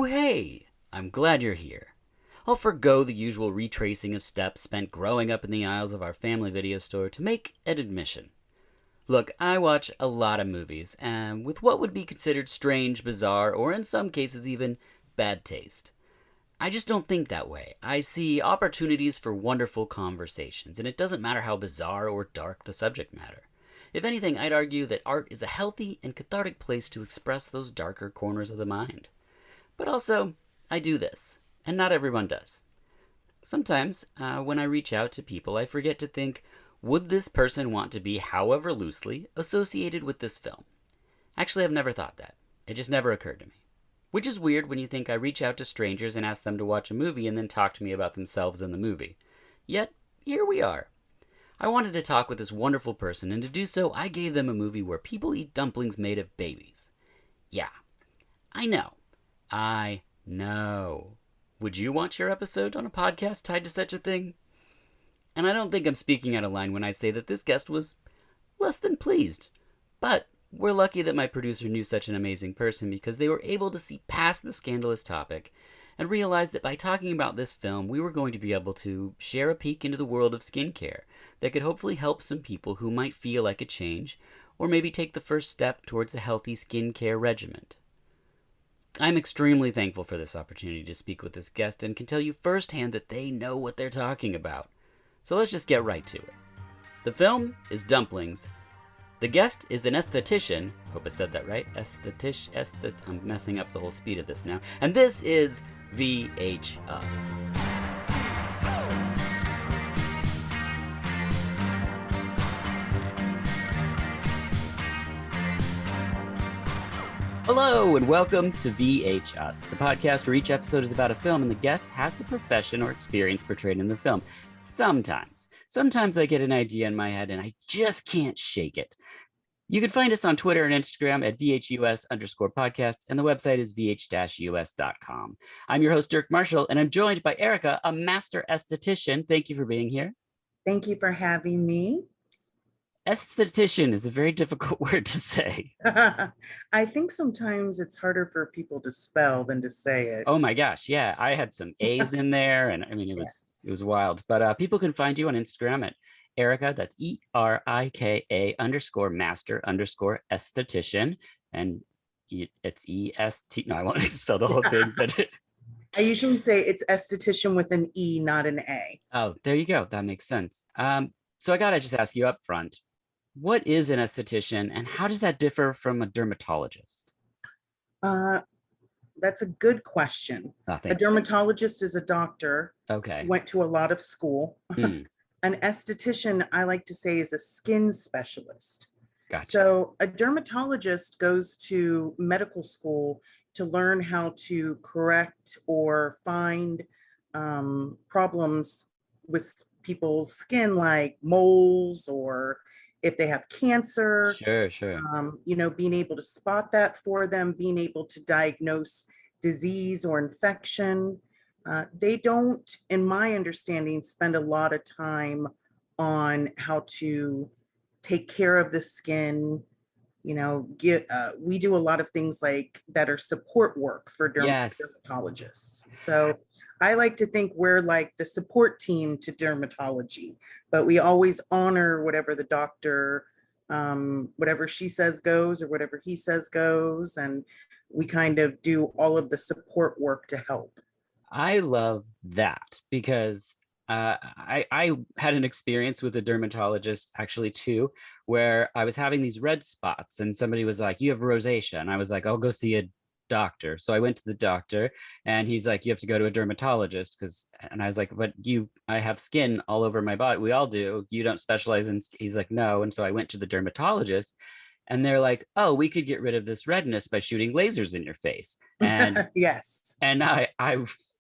Oh hey, I'm glad you're here. I'll forgo the usual retracing of steps spent growing up in the aisles of our family video store to make an admission. Look, I watch a lot of movies, and with what would be considered strange, bizarre, or in some cases even bad taste. I just don't think that way. I see opportunities for wonderful conversations, and it doesn't matter how bizarre or dark the subject matter. If anything, I'd argue that art is a healthy and cathartic place to express those darker corners of the mind. But also, I do this, and not everyone does. Sometimes, when I reach out to people, I forget to think, would this person want to be, however loosely, associated with this film? Actually, I've never thought that. It just never occurred to me. Which is weird when you think I reach out to strangers and ask them to watch a movie and then talk to me about themselves in the movie. Yet, here we are. I wanted to talk with this wonderful person, and to do so, I gave them a movie where people eat dumplings made of babies. Yeah, I know. I know. Would you watch your episode on a podcast tied to such a thing? And I don't think I'm speaking out of line when I say that this guest was less than pleased. But we're lucky that my producer knew such an amazing person because they were able to see past the scandalous topic and realize that by talking about this film, we were going to be able to share a peek into the world of skincare that could hopefully help some people who might feel like a change or maybe take the first step towards a healthy skincare regimen. I'm extremely thankful for this opportunity to speak with this guest and can tell you firsthand that they know what they're talking about. So let's just get right to it. The film is Dumplings. The guest is an esthetician. Hope I said that right. I'm messing up the whole speed of this now. And this is VH Us. Hello and welcome to VH Us, the podcast where each episode is about a film and the guest has the profession or experience portrayed in the film. Sometimes I get an idea in my head and I just can't shake it. You can find us on Twitter and Instagram at VHUS_podcast, and the website is vh-us.com. I'm your host, Dirk Marshall, and I'm joined by Erika, a master esthetician. Thank you for being here. Thank you for having me. Esthetician is a very difficult word to say. I think sometimes it's harder for people to spell than to say it. Oh my gosh, yeah. I had some A's in there, and I mean, it was wild. But people can find you on Instagram at Erika, that's ERIKA_master_esthetician, and it's EST. No, I won't spell the whole thing, but I usually say it's esthetician with an E, not an A. Oh, there you go. That makes sense. So I gotta just ask you up front, what is an esthetician and how does that differ from a dermatologist? That's a good question. A dermatologist is a doctor. Okay. Went to a lot of school. An esthetician, I like to say, is a skin specialist. Gotcha. So a dermatologist goes to medical school to learn how to correct or find problems with people's skin, like moles, or if they have cancer. Sure. Being able to spot that for them, being able to diagnose disease or infection. They don't, in my understanding, spend a lot of time on how to take care of the skin. We do a lot of things like that are support work for dermatologists. So I like to think we're like the support team to dermatology, but we always honor whatever the doctor, whatever she says goes or whatever he says goes. And we kind of do all of the support work to help. I love that because I had an experience with a dermatologist actually too, where I was having these red spots and somebody was like, you have rosacea. And I was like, I'll go see a doctor. So I went to the doctor and he's like, you have to go to a dermatologist and I was like, but I have skin all over my body. We all do. You don't specialize in, he's like, no. And so I went to the dermatologist and they're like, oh, we could get rid of this redness by shooting lasers in your face. And yes. And I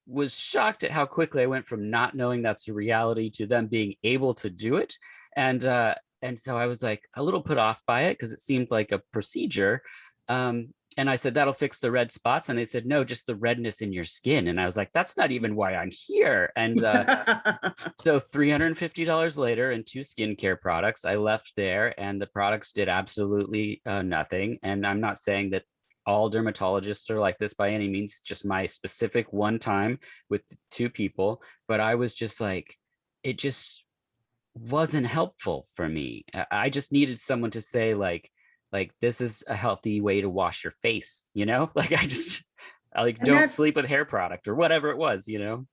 was shocked at how quickly I went from not knowing that's a reality to them being able to do it. And so I was like a little put off by it because it seemed like a procedure. And I said, that'll fix the red spots. And they said, no, just the redness in your skin. And I was like, that's not even why I'm here. And so $350 later and 2 skincare products, I left there and the products did absolutely nothing. And I'm not saying that all dermatologists are like this by any means, just my specific one time with two people. But I was just like, it just wasn't helpful for me. I just needed someone to say like this is a healthy way to wash your face, you know? Like I just I like And don't sleep with hair product or whatever it was, you know?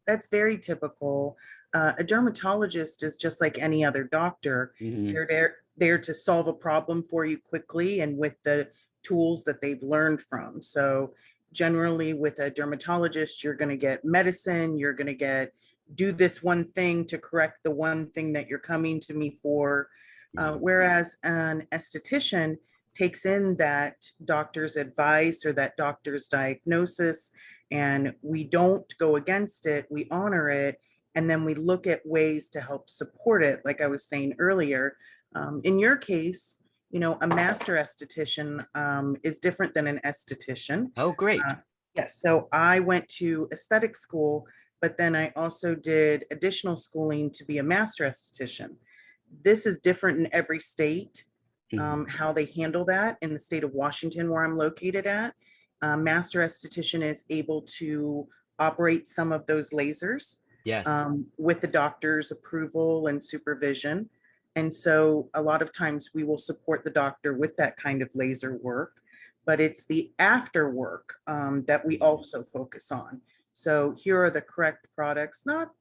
that's very typical. A dermatologist is just like any other doctor. Hmm. They're there to solve a problem for you quickly and with the tools that they've learned from. So generally with a dermatologist, you're going to get medicine, you're going to get do this one thing to correct the one thing that you're coming to me for. Hmm. Whereas an esthetician takes in that doctor's advice or that doctor's diagnosis, and we don't go against it, we honor it, and then we look at ways to help support it, like I was saying earlier. In your case, a master esthetician is different than an esthetician. Oh, great. Uh, yes, so I went to aesthetic school, but then I also did additional schooling to be a master esthetician. This is different in every state, Hmm. how they handle that. In the state of Washington, where I'm located at, master esthetician is able to operate some of those lasers Yes. with the doctor's approval and supervision. And so a lot of times we will support the doctor with that kind of laser work, but it's the after work that we Hmm. also focus on. So here are the correct products. Not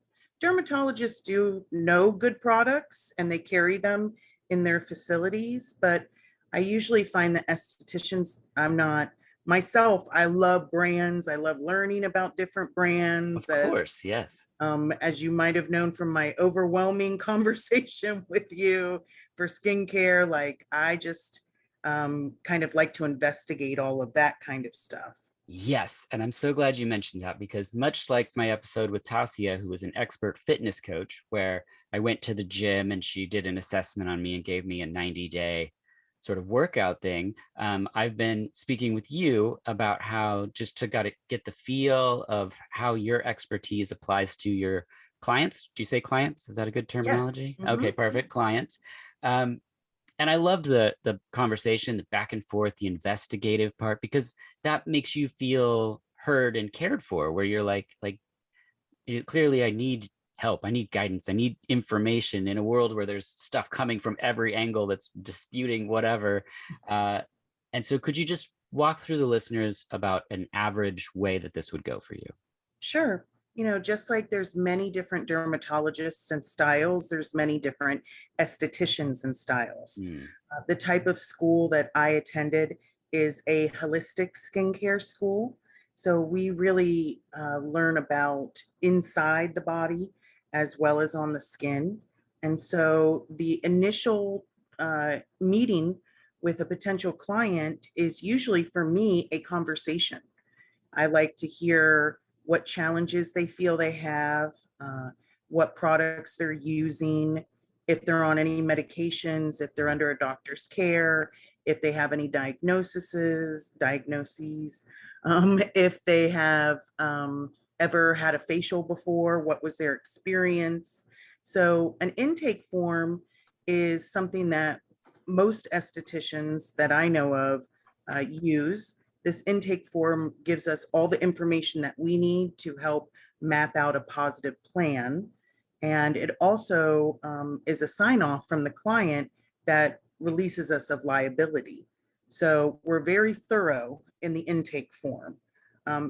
dermatologists do know good products and they carry them in their facilities, but I usually find that estheticians, I'm not myself, I love brands. I love learning about different brands Of course, yes. as you might have known from my overwhelming conversation with you for skincare. Like I just kind of like to investigate all of that kind of stuff. Yes, and I'm so glad you mentioned that because much like my episode with Tasia, who was an expert fitness coach, where I went to the gym and she did an assessment on me and gave me a 90-day sort of workout thing. I've been speaking with you about how just to got to get the feel of how your expertise applies to your clients. Do you say clients? Is that a good Yes. terminology? Okay, Mhm. perfect. Clients. Um, and I loved the conversation, the back and forth, the investigative part, because that makes you feel heard and cared for, where you're like clearly I need help, I need guidance, I need information in a world where there's stuff coming from every angle that's disputing whatever. Uh, and so could you just walk through the listeners about an average way that this would go for you? Sure. Just like there's many different dermatologists and styles, there's many different estheticians and styles. Hmm. The type of school that I attended is a holistic skincare school. So we really learn about inside the body as well as on the skin. And so the initial meeting with a potential client is usually for me a conversation. I like to hear what challenges they feel they have, what products they're using, if they're on any medications, if they're under a doctor's care, if they have any diagnoses, if they have ever had a facial before, what was their experience. So an intake form is something that most estheticians that I know of use. This intake form gives us all the information that we need to help map out a positive plan. And it also is a sign off from the client that releases us of liability. So we're very thorough in the intake form.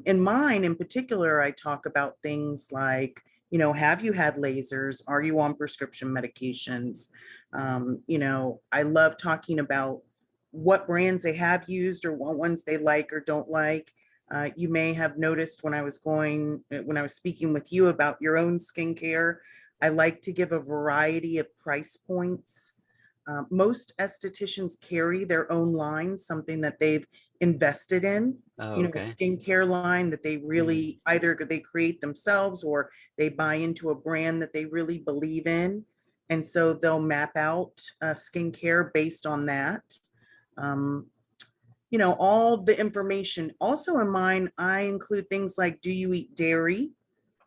In mine, in particular, I talk about things like, have you had lasers? Are you on prescription medications? I love talking about what brands they have used or what ones they like or don't like. You may have noticed when I was speaking with you about your own skincare, I like to give a variety of price points. Most estheticians carry their own line, something that they've invested in, Oh, a okay. skincare line that they Hmm. really either they create themselves or they buy into a brand that they really believe in. And so they'll map out skincare based on that. Um, all the information. Also in mine, I include things like, do you eat dairy?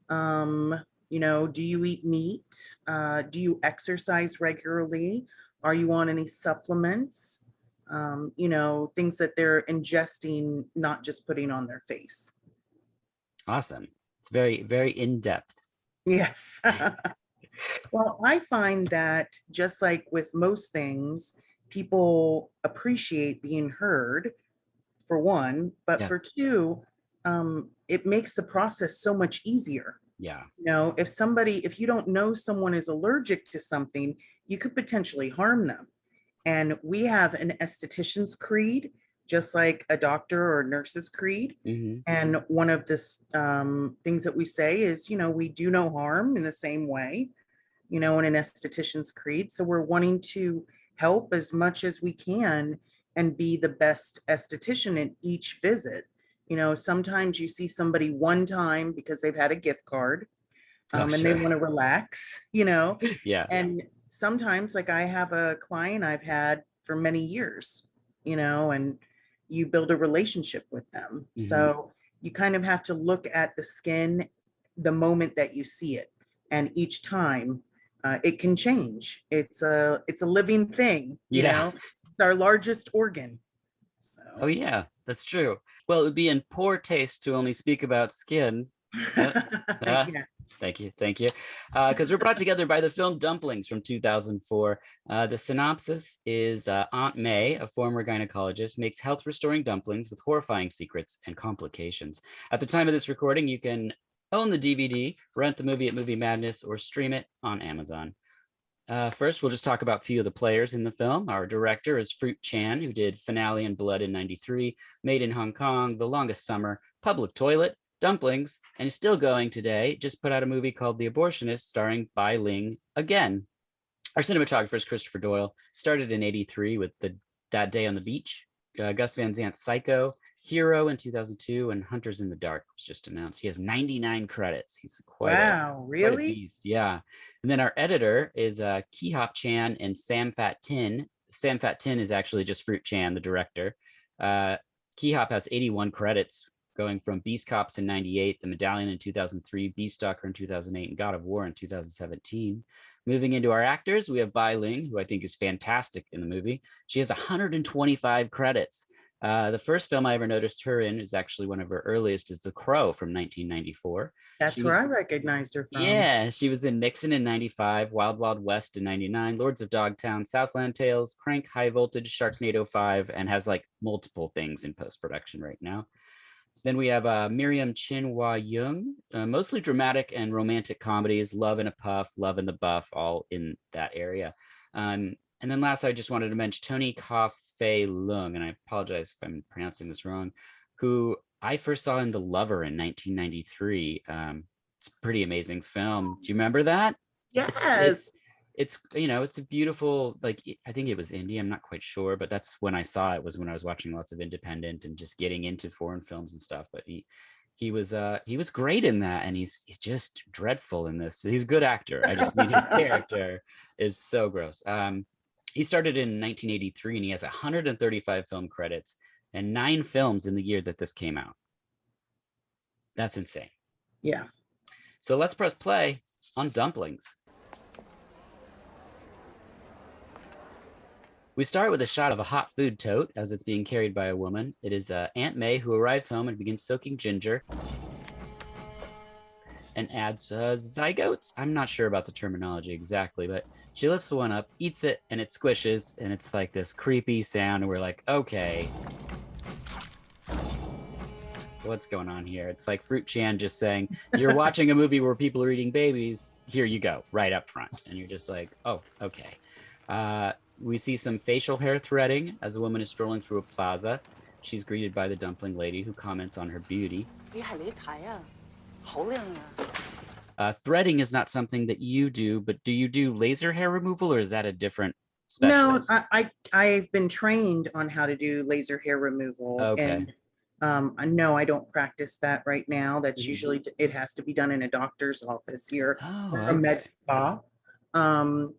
Um, do you eat meat? Do you exercise regularly? Are you on any supplements? things that they're ingesting, not just putting on their face. Awesome. It's very, very in-depth. Yes. Well, I find that just like with most things, people appreciate being heard, for one, but for Yes. two, it makes the process so much easier. Yeah. If you don't know someone is allergic to something, you could potentially harm them. And we have an esthetician's creed, just like a doctor or nurse's creed. Hmm. And one of the things that we say is, we do no harm in the same way, in an esthetician's creed. So we're wanting to help as much as we can and be the best esthetician in each visit. Sometimes you see somebody one time because they've had a gift card, Oh, and they sure. want to relax, Yeah. and sometimes, like, I have a client I've had for many years, and you build a relationship with them. Hmm. So you kind of have to look at the skin the moment that you see it, and each time it can change. It's a living thing, Yeah. it's our largest organ. Oh, So yeah, that's true. Well, it would be in poor taste to only speak about skin. Uh, uh, yeah. Thank you, thank you. Because we're brought together by the film Dumplings from 2004. The synopsis is Aunt May, a former gynecologist, makes health-restoring dumplings with horrifying secrets and complications. At the time of this recording, you can own the DVD, rent the movie at Movie Madness, or stream it on Amazon. First, we'll just talk about a few of the players in the film. Our director is Fruit Chan, who did Finale and Blood in '93, Made in Hong Kong, The Longest Summer, Public Toilet, Dumplings, and is still going today. Just put out a movie called The Abortionist, starring Bai Ling again. Our cinematographer is Christopher Doyle. Started in '83 with That Day on the Beach, Gus Van Sant's Psycho, Hero in 2002, and Hunters in the Dark was just announced. He has 99 credits. He's Wow, quite a really? beast. Yeah. And then our editor is Ki Hop Chan and Sam Fat Tin. Sam Fat Tin is actually just Fruit Chan, the director. Ki Hop has 81 credits, going from Beast Cops in '98, The Medallion in 2003, Beast Stalker in 2008, and God of War in 2017. Moving into our actors, we have Bai Ling, who I think is fantastic in the movie. She has 125 credits. The first film I ever noticed her in is actually one of her earliest, is The Crow from 1994. That's She where was, I recognized her from. yeah, she was in Nixon in '95, Wild Wild West in '99, Lords of Dogtown, Southland Tales, Crank, High Voltage, Sharknado 5, and has like multiple things in post-production right now. Then we have Miriam Chin-Hua Young, mostly dramatic and romantic comedies, Love in a Puff, Love in the Buff, all in that area. And then last, I just wanted to mention Tony Ka-fei Lung, and I apologize if I'm pronouncing this wrong, who I first saw in The Lover in 1993. It's a pretty amazing film. Do you remember that? It's Yes. it's it's a beautiful, like, I think it was indie, I'm not quite sure, but that's when I saw it, was when I was watching lots of independent and just getting into foreign films and stuff. But he was great in that, and he's just dreadful in this. He's a good actor. I just mean his character is so gross. He started in 1983 and he has 135 film credits and 9 films in the year that this came out. That's insane. Yeah. So let's press play on Dumplings. We start with a shot of a hot food tote as it's being carried by a woman. It is Aunt May, who arrives home and begins soaking ginger and adds zygotes. I'm not sure about the terminology exactly, but she lifts one up, eats it, and it squishes, and it's like this creepy sound, and we're like, okay, what's going on here? It's like Fruit Chan just saying, you're watching a movie where people are eating babies, here you go, right up front. And you're just like, oh, okay. We see some facial hair threading as a woman is strolling through a plaza. She's greeted by the dumpling lady, who comments on her beauty. Threading is not something that you do, but do you do laser hair removal, or is that a different No, specialist? I've been trained on how to do laser hair removal, Okay. and no, I don't practice that right now. That's Mhm. usually, it has to be done in a doctor's office here Oh, or a med okay. spa. Um,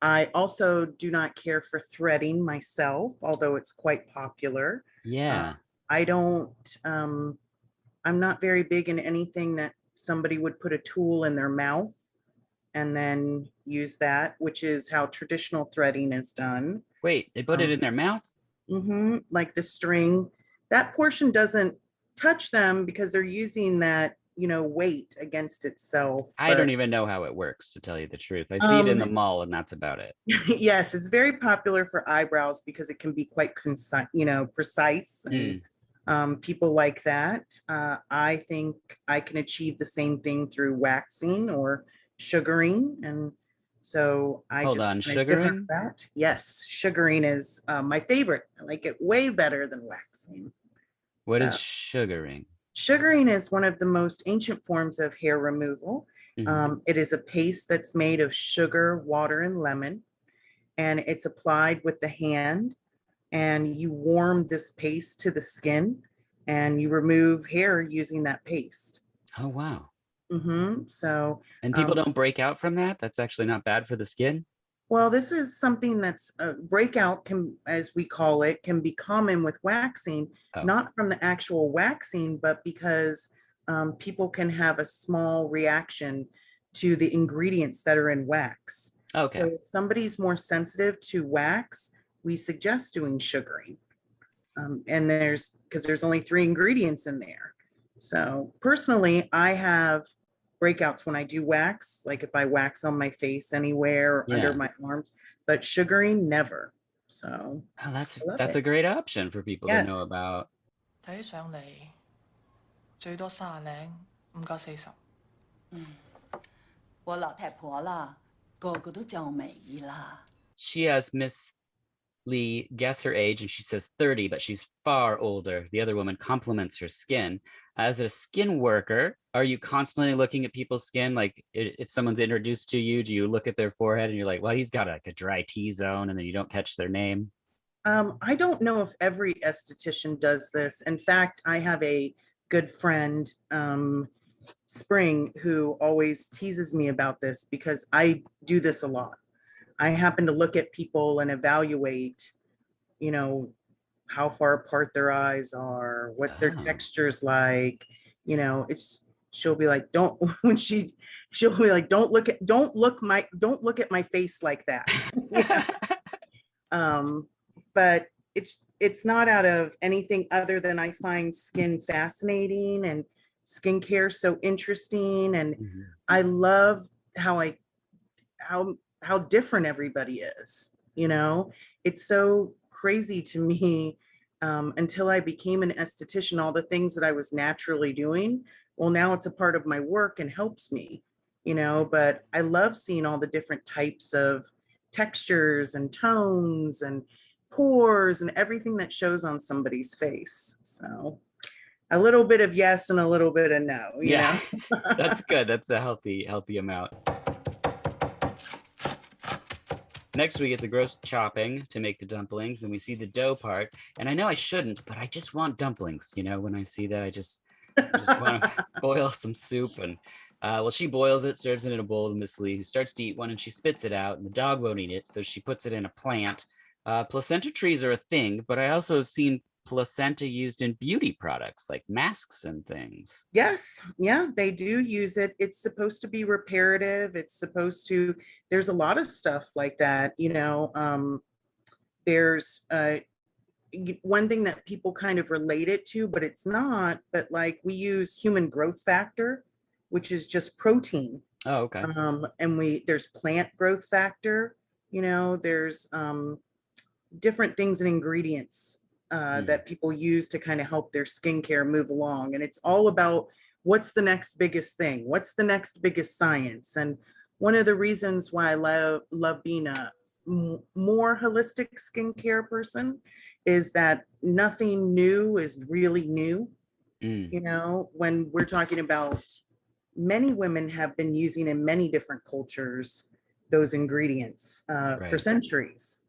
I also do not care for threading myself, although it's quite popular. Uh, Yeah. I don't, I'm not very big in anything that somebody would put a tool in their mouth and then use that, which is how traditional threading is done. Wait, they put it Um, in their mouth? like the string, that portion doesn't touch them because they're using that, weight against itself. I don't But even know how it works, to tell you the truth. I see it in the um, mall, and that's about it. yes, it's very popular for eyebrows because it can be quite concise, precise, and Mm. people like that. I think I can achieve the same thing through waxing or sugaring, and so I Hold just on, kind of differ sugaring? that. Yes, sugaring is my favorite. I like it way better than waxing. What is So sugaring? sugaring is one of the most ancient forms of hair removal. Hmm. It is a paste that's made of sugar, water, and lemon, and it's applied with the hand. And you warm this paste to the skin, and you remove hair using that paste. Oh, wow. So, And people don't break out from that? That's actually not bad for the skin? well, this is something that's a breakout, can, as we call it, can be common with waxing, Oh, not from the actual waxing, but because people can have a small reaction to the ingredients that are in wax. So okay. if somebody's more sensitive to wax, we suggest doing sugaring. And because there's only 3 ingredients in there. So personally, I have breakouts when I do wax, like if I wax on my face anywhere or under Yeah. my arms, but sugaring never. So Oh, I love that's a it. great option for people to know Yes. about. 睇起上嚟最多30零，唔夠40。我老太婆啦，个个都叫美啦。She has Miss Lee guess her age, and she says 30, but she's far older. The other woman compliments her skin. As a skin worker, are you constantly looking at people's skin? Like if someone's introduced to you, do you look at their forehead and you're like, well, he's got like a dry T-zone, and then you don't catch their name? I don't know if every esthetician does this. In fact, I have a good friend, Spring, who always teases me about this because I do this a lot. I happen to look at people and evaluate, you know, how far apart their eyes are, what their Oh. texture's like. She'll be like, don't when she'll be like, don't look at my face like that. But it's not out of anything other than I find skin fascinating and skincare so interesting. And Mhm. I love how I how different everybody is. It's so crazy to me. Until I became an esthetician, all the things that I was naturally doing, well, now it's a part of my work and helps me. But I love seeing all the different types of textures and tones and pores and everything that shows on somebody's face. So a little bit of yes and a little bit of no. Yeah, that's good. That's a healthy amount. Next, we get the gross chopping to make the dumplings, and we see the dough part. And I know I shouldn't, but I just want dumplings. When I see that, I just want to boil some soup. And well, she boils it, serves it in a bowl to Miss Lee, who starts to eat one, and she spits it out, and the dog won't eat it, so she puts it in a plant. Placenta trees are a thing, but I also have seen placenta used in beauty products like masks and things. Yes, yeah, they do use it. It's supposed to be reparative. There's a lot of stuff like that. There's one thing that people kind of relate it to, but it's not. But like we use human growth factor, which is just protein. Oh, okay. And there's plant growth factor. There's different things and ingredients that people use to kind of help their skincare move along. And it's all about what's the next biggest thing, what's the next biggest science. And one of the reasons why I love being a more holistic skincare person is that nothing new is really new. When we're talking about, many women have been using in many different cultures those ingredients for Right. centuries.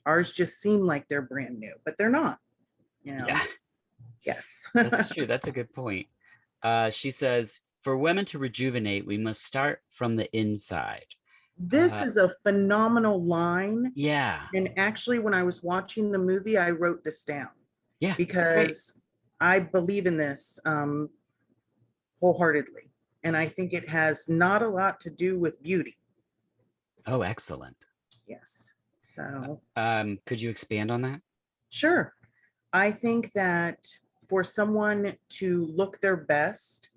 Ours just seem like they're brand new, but they're not. Yeah, Yes. that's true. That's a good point. She says, for women to rejuvenate, we must start from the inside. This is a phenomenal line. Yeah. And actually, when I was watching the movie, I wrote this down Yeah. Great. because I believe in this wholeheartedly. And I think it has not a lot to do with beauty. Oh, excellent. Yes. So, Could you expand on that? sure. I think that for someone to look their best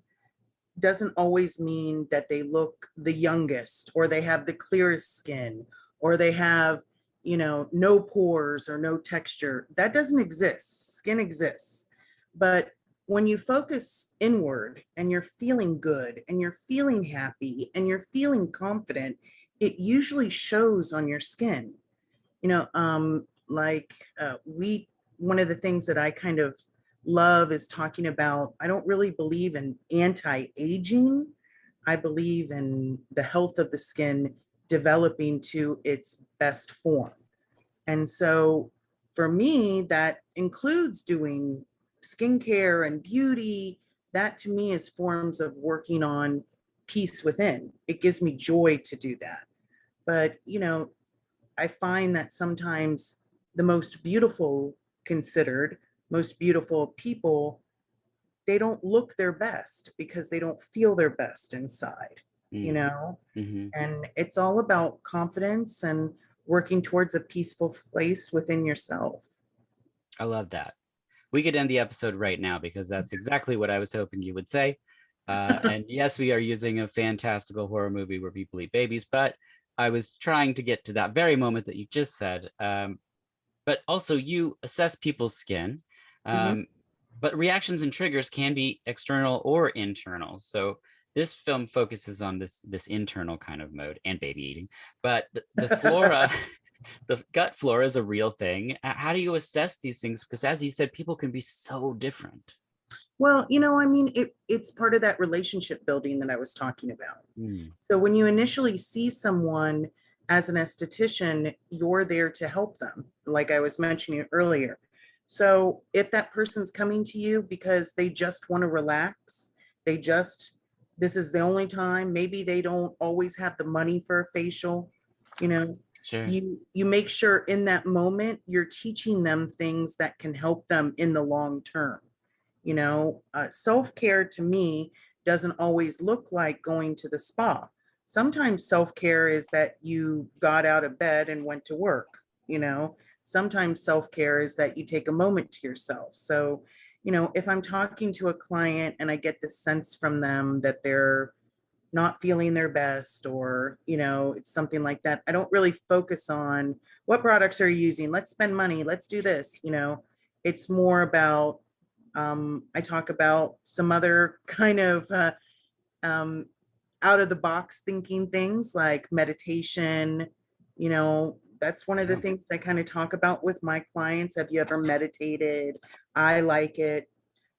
doesn't always mean that they look the youngest or they have the clearest skin or they have, no pores or no texture. That doesn't exist. Skin exists. But when you focus inward and you're feeling good and you're feeling happy and you're feeling confident, it usually shows on your skin. Like we, one of the things that I kind of love is talking about, I don't really believe in anti-aging. I believe in the health of the skin developing to its best form. And so for me, that includes doing skincare and beauty. That to me is forms of working on peace within. It gives me joy to do that. But, I find that sometimes the most beautiful considered, most beautiful people, they don't look their best because they don't feel their best inside, you Mm. know? Hmm. And it's all about confidence and working towards a peaceful place within yourself. I love that. We could end the episode right now because that's exactly what I was hoping you would say. And yes, we are using a fantastical horror movie where people eat babies, but I was trying to get to that very moment that you just said. But also, you assess people's skin, Mhm. um, but reactions and triggers can be external or internal. So this film focuses on this internal kind of mode and baby eating, but the flora. The gut flora is a real thing. How do you assess these things? Because as you said, people can be so different. Well, I mean, it's part of that relationship building that I was talking about. Mm, So when you initially see someone as an esthetician, you're there to help them, like I was mentioning earlier. So if that person's coming to you because they just want to relax, they just, this is the only time, maybe they don't always have the money for a facial, you know, sure. you make sure in that moment you're teaching them things that can help them in the long term. Self-care to me doesn't always look like going to the spa. Sometimes self-care is that you got out of bed and went to work. Sometimes self-care is that you take a moment to yourself. So, if I'm talking to a client and I get the sense from them that they're not feeling their best, or it's something like that, I don't really focus on what products are you using, let's spend money, let's do this. It's more about, I talk about some other kind of um, out of the box thinking things like meditation. That's one of the Yeah. things I kind of talk about with my clients. Have you ever meditated? I like it.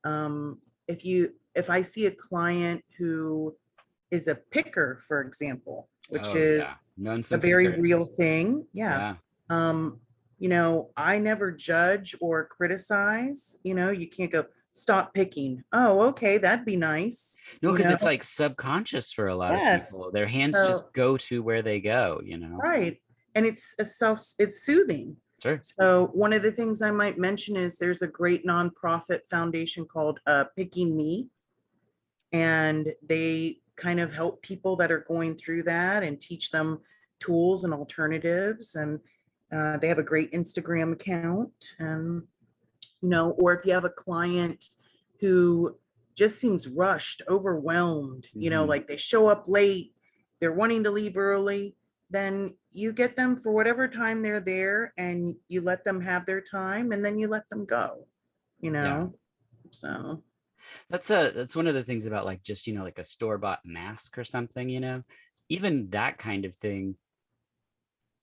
um, if I see a client who is a picker, for example, which Oh yeah. is Known a some very real pickers. thing. Yeah. Yeah. Um, I never judge or criticize. You can't go, stop picking. Oh, okay, that'd be nice. No, because it's like subconscious for a lot of Yes. people. Their hands just So, go to where they go. right. And it's soothing. Sure. So one of the things I might mention is there's a great nonprofit foundation called Picking Me, and they kind of help people that are going through that and teach them tools and alternatives. And they have a great Instagram account. And or if you have a client who just seems rushed, overwhelmed, Hmm. like they show up late, they're wanting to leave early, then you get them for whatever time they're there and you let them have their time and then you let them go, you Yeah. know? So, That's one of the things about like just like a store-bought mask or something. Even that kind of thing,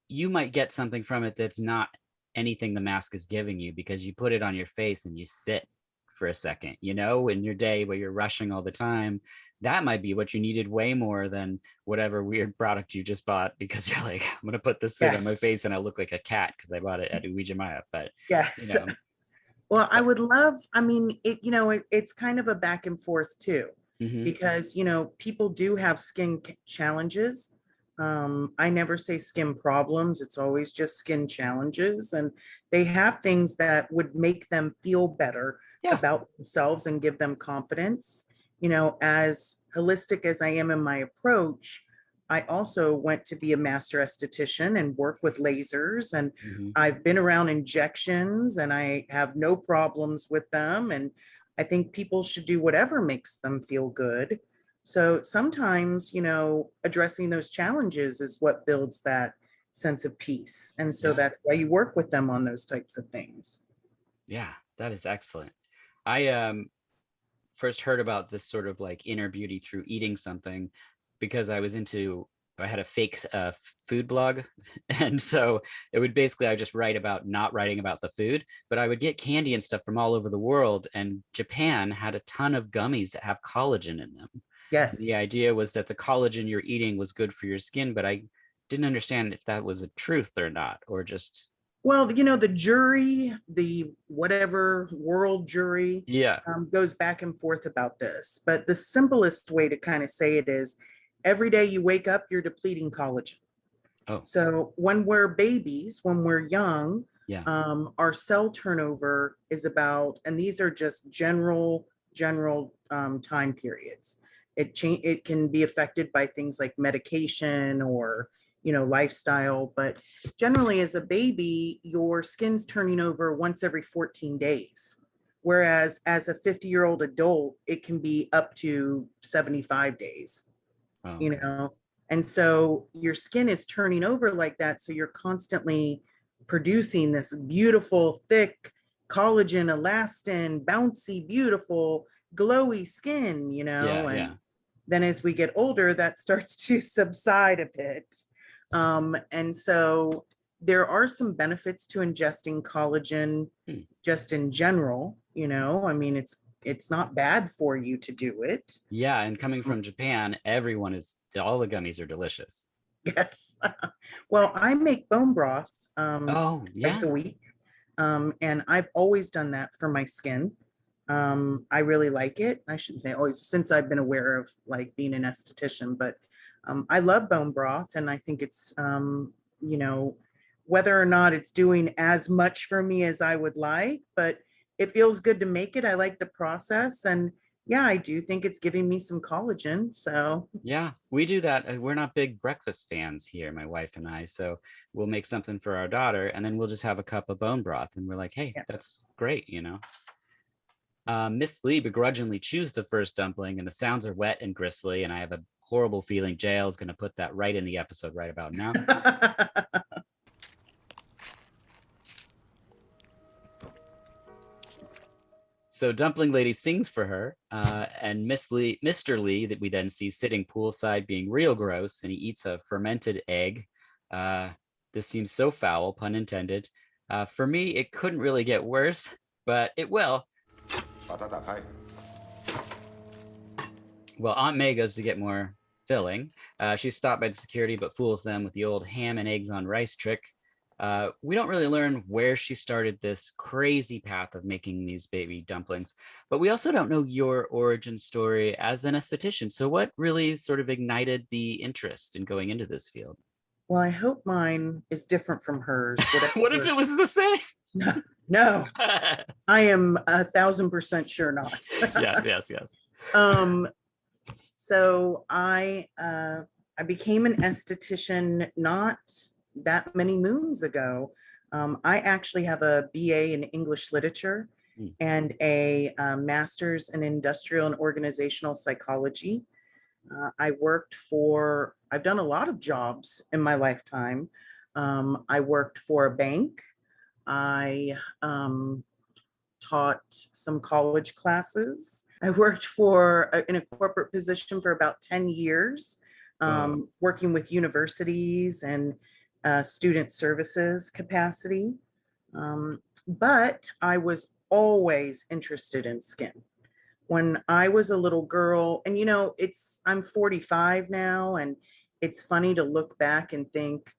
you might get something from it that's not anything the mask is giving you because you put it on your face and you sit for a second, in your day where you're rushing all the time. That might be what you needed way more than whatever weird product you just bought because you're like, I'm gonna put this thing on my yes, face and I look like a cat because I bought it at Uwijamaya. But you yes. know, Well, I but would love, I mean, it's kind of a back and forth too, mhm, because, people do have skin challenges. I never say skin problems, it's always just skin challenges. And they have things that would make them feel better yeah, about themselves and give them confidence. As holistic as I am in my approach, I also went to be a master esthetician and work with lasers. And Hmm. I've been around injections and I have no problems with them. And I think people should do whatever makes them feel good. So sometimes, addressing those challenges is what builds that sense of peace. And so Yeah. that's why you work with them on those types of things. Yeah, that is excellent. I first heard about this sort of like inner beauty through eating something because I had a fake food blog. And so it would basically, I just write about not writing about the food, but I would get candy and stuff from all over the world. And Japan had a ton of gummies that have collagen in them. And the Yes. idea was that the collagen you're eating was good for your skin, but I didn't understand if that was a truth or not, or just, Well, the jury, the whatever world jury, yeah. goes back and forth about this. But the simplest way to kind of say it is every day you wake up, you're depleting collagen. Oh, So when we're babies, when we're young, yeah. our cell turnover is about, and these are just general time periods. It can be affected by things like medication or lifestyle, but generally as a baby, your skin's turning over once every 14 days. Whereas as a 50-year-old adult, it can be up to 75 days, Oh, you okay. know? And so your skin is turning over like that. So you're constantly producing this beautiful, thick collagen, elastin, bouncy, beautiful, glowy skin, Yeah, and yeah. then as we get older, that starts to subside a bit. And so there are some benefits to ingesting collagen Hmm. just in general, I mean, it's not bad for you to do it. Yeah, and coming from Japan, all the gummies are delicious. Yes. Well, I make bone broth Oh, twice yeah. a week. And I've always done that for my skin. I really like it. I shouldn't say always, since I've been aware of like being an esthetician, but I love bone broth and I think it's, whether or not it's doing as much for me as I would like, but it feels good to make it. I like the process. And yeah, I do think it's giving me some collagen. So Yeah, we do that. We're not big breakfast fans here, my wife and I. So we'll make something for our daughter and then we'll just have a cup of bone broth. And we're like, hey, yeah. that's great. Miss Lee begrudgingly chews the first dumpling, and the sounds are wet and gristly. And I have a horrible feeling JL's going to put that right in the episode right about now. So Dumpling Lady sings for her, and Mr. Lee, that we then see sitting poolside being real gross, and he eats a fermented egg. This seems so foul, pun intended. For me, it couldn't really get worse, but it will. 把它打开。 Well, Aunt May goes to get more filling. She's stopped by the security, but fools them with the old ham and eggs on rice trick. We don't really learn where she started this crazy path of making these baby dumplings, but we also don't know your origin story as an esthetician. So what really sort of ignited the interest in going into this field? Well, I hope mine is different from hers. What if it was the same? No, I am 1,000% sure not. Yes. So I became an esthetician not that many moons ago. I actually have a BA in English literature and a master's in industrial and organizational psychology. I've done a lot of jobs in my lifetime. I worked for a bank. I taught some college classes. I worked in a corporate position for about 10 years, working with universities and student services capacity. But I was always interested in skin. When I was a little girl, and I'm 45 now, and it's funny to look back and think,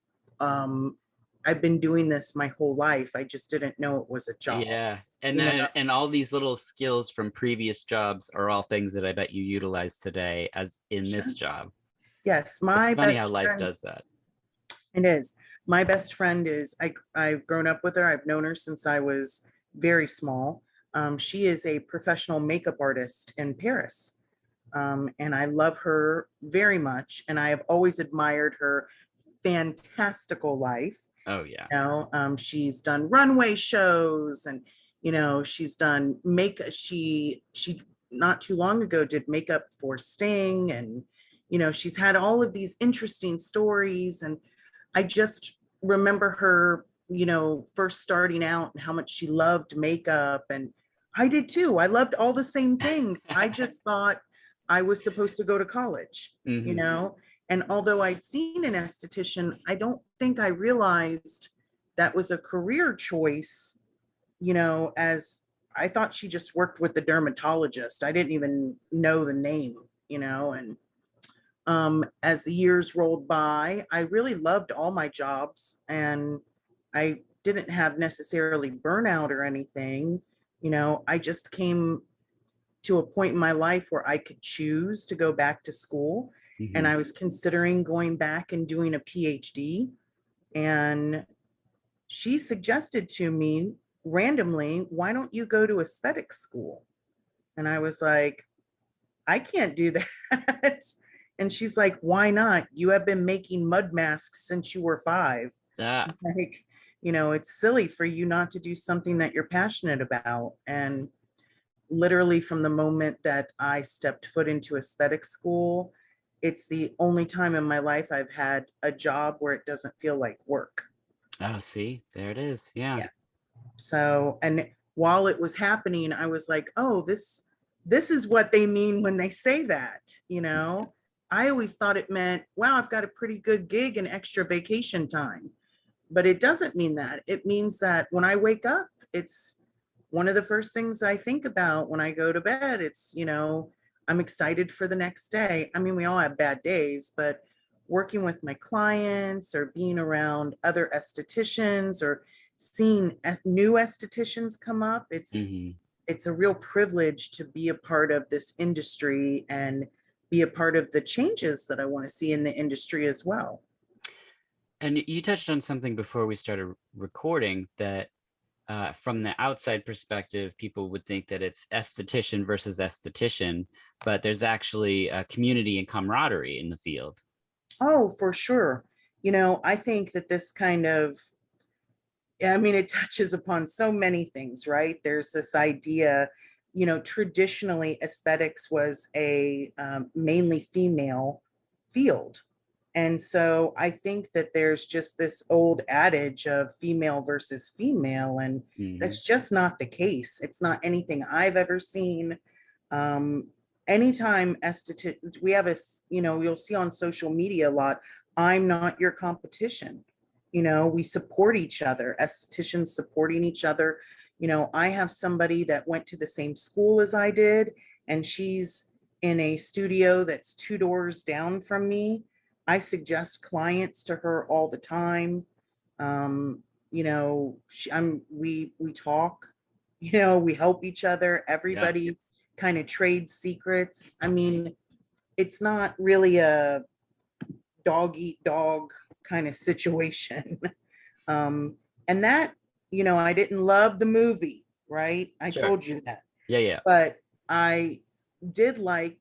I've been doing this my whole life. I just didn't know it was a job. Yeah. And You know? then and all these little skills from previous jobs are all things that I bet you utilize today as in Sure. this job. Yes, It's my funny best how life friend. does that. It is. My best friend is, I've grown up with her. I've known her since I was very small. She is a professional makeup artist in Paris. And I love her very much. And I have always admired her fantastical life. Oh yeah. She's done runway shows, and she's done she not too long ago did makeup for Sting, and she's had all of these interesting stories. And I just remember her first starting out and how much she loved makeup, and I did too. I loved all the same things. I just thought I was supposed to go to college. And although I'd seen an esthetician, I don't think I realized that was a career choice, as I thought she just worked with the dermatologist. I didn't even know the name, and as the years rolled by, I really loved all my jobs, and I didn't have necessarily burnout or anything. I just came to a point in my life where I could choose to go back to school. And I was considering going back and doing a PhD. And she suggested to me randomly, why don't you go to aesthetic school? And I was like, I can't do that. And she's like, why not? You have been making mud masks since you were 5. Like, it's silly for you not to do something that you're passionate about. And literally from the moment that I stepped foot into aesthetic school, it's the only time in my life I've had a job where it doesn't feel like work. Oh, see, there it is. Yeah. So, and while it was happening, I was like, oh, this is what they mean when they say that. I always thought it meant, wow, I've got a pretty good gig and extra vacation time. But it doesn't mean that. It means that when I wake up, it's one of the first things I think about when I go to bed. It's, I'm excited for the next day. I mean, we all have bad days, but working with my clients or being around other estheticians or seeing new estheticians come up, it's a real privilege to be a part of this industry and be a part of the changes that I want to see in the industry as well. And you touched on something before we started recording that from the outside perspective, people would think that it's esthetician versus esthetician, but there's actually a community and camaraderie in the field. Oh, for sure. I think that this kind of, it touches upon so many things, right? There's this idea, traditionally aesthetics was a mainly female field. And so I think that there's just this old adage of female versus female, and that's just not the case. It's not anything I've ever seen. Anytime we have you'll see on social media a lot, I'm not your competition. We support each other, estheticians supporting each other. I have somebody that went to the same school as I did, and she's in a studio that's 2 doors down from me. I suggest clients to her all the time. We talk, we help each other. Everybody kind of trades secrets. I mean, it's not really a dog eat dog kind of situation. And that, I didn't love the movie, right? I told you that. Yeah. But I did like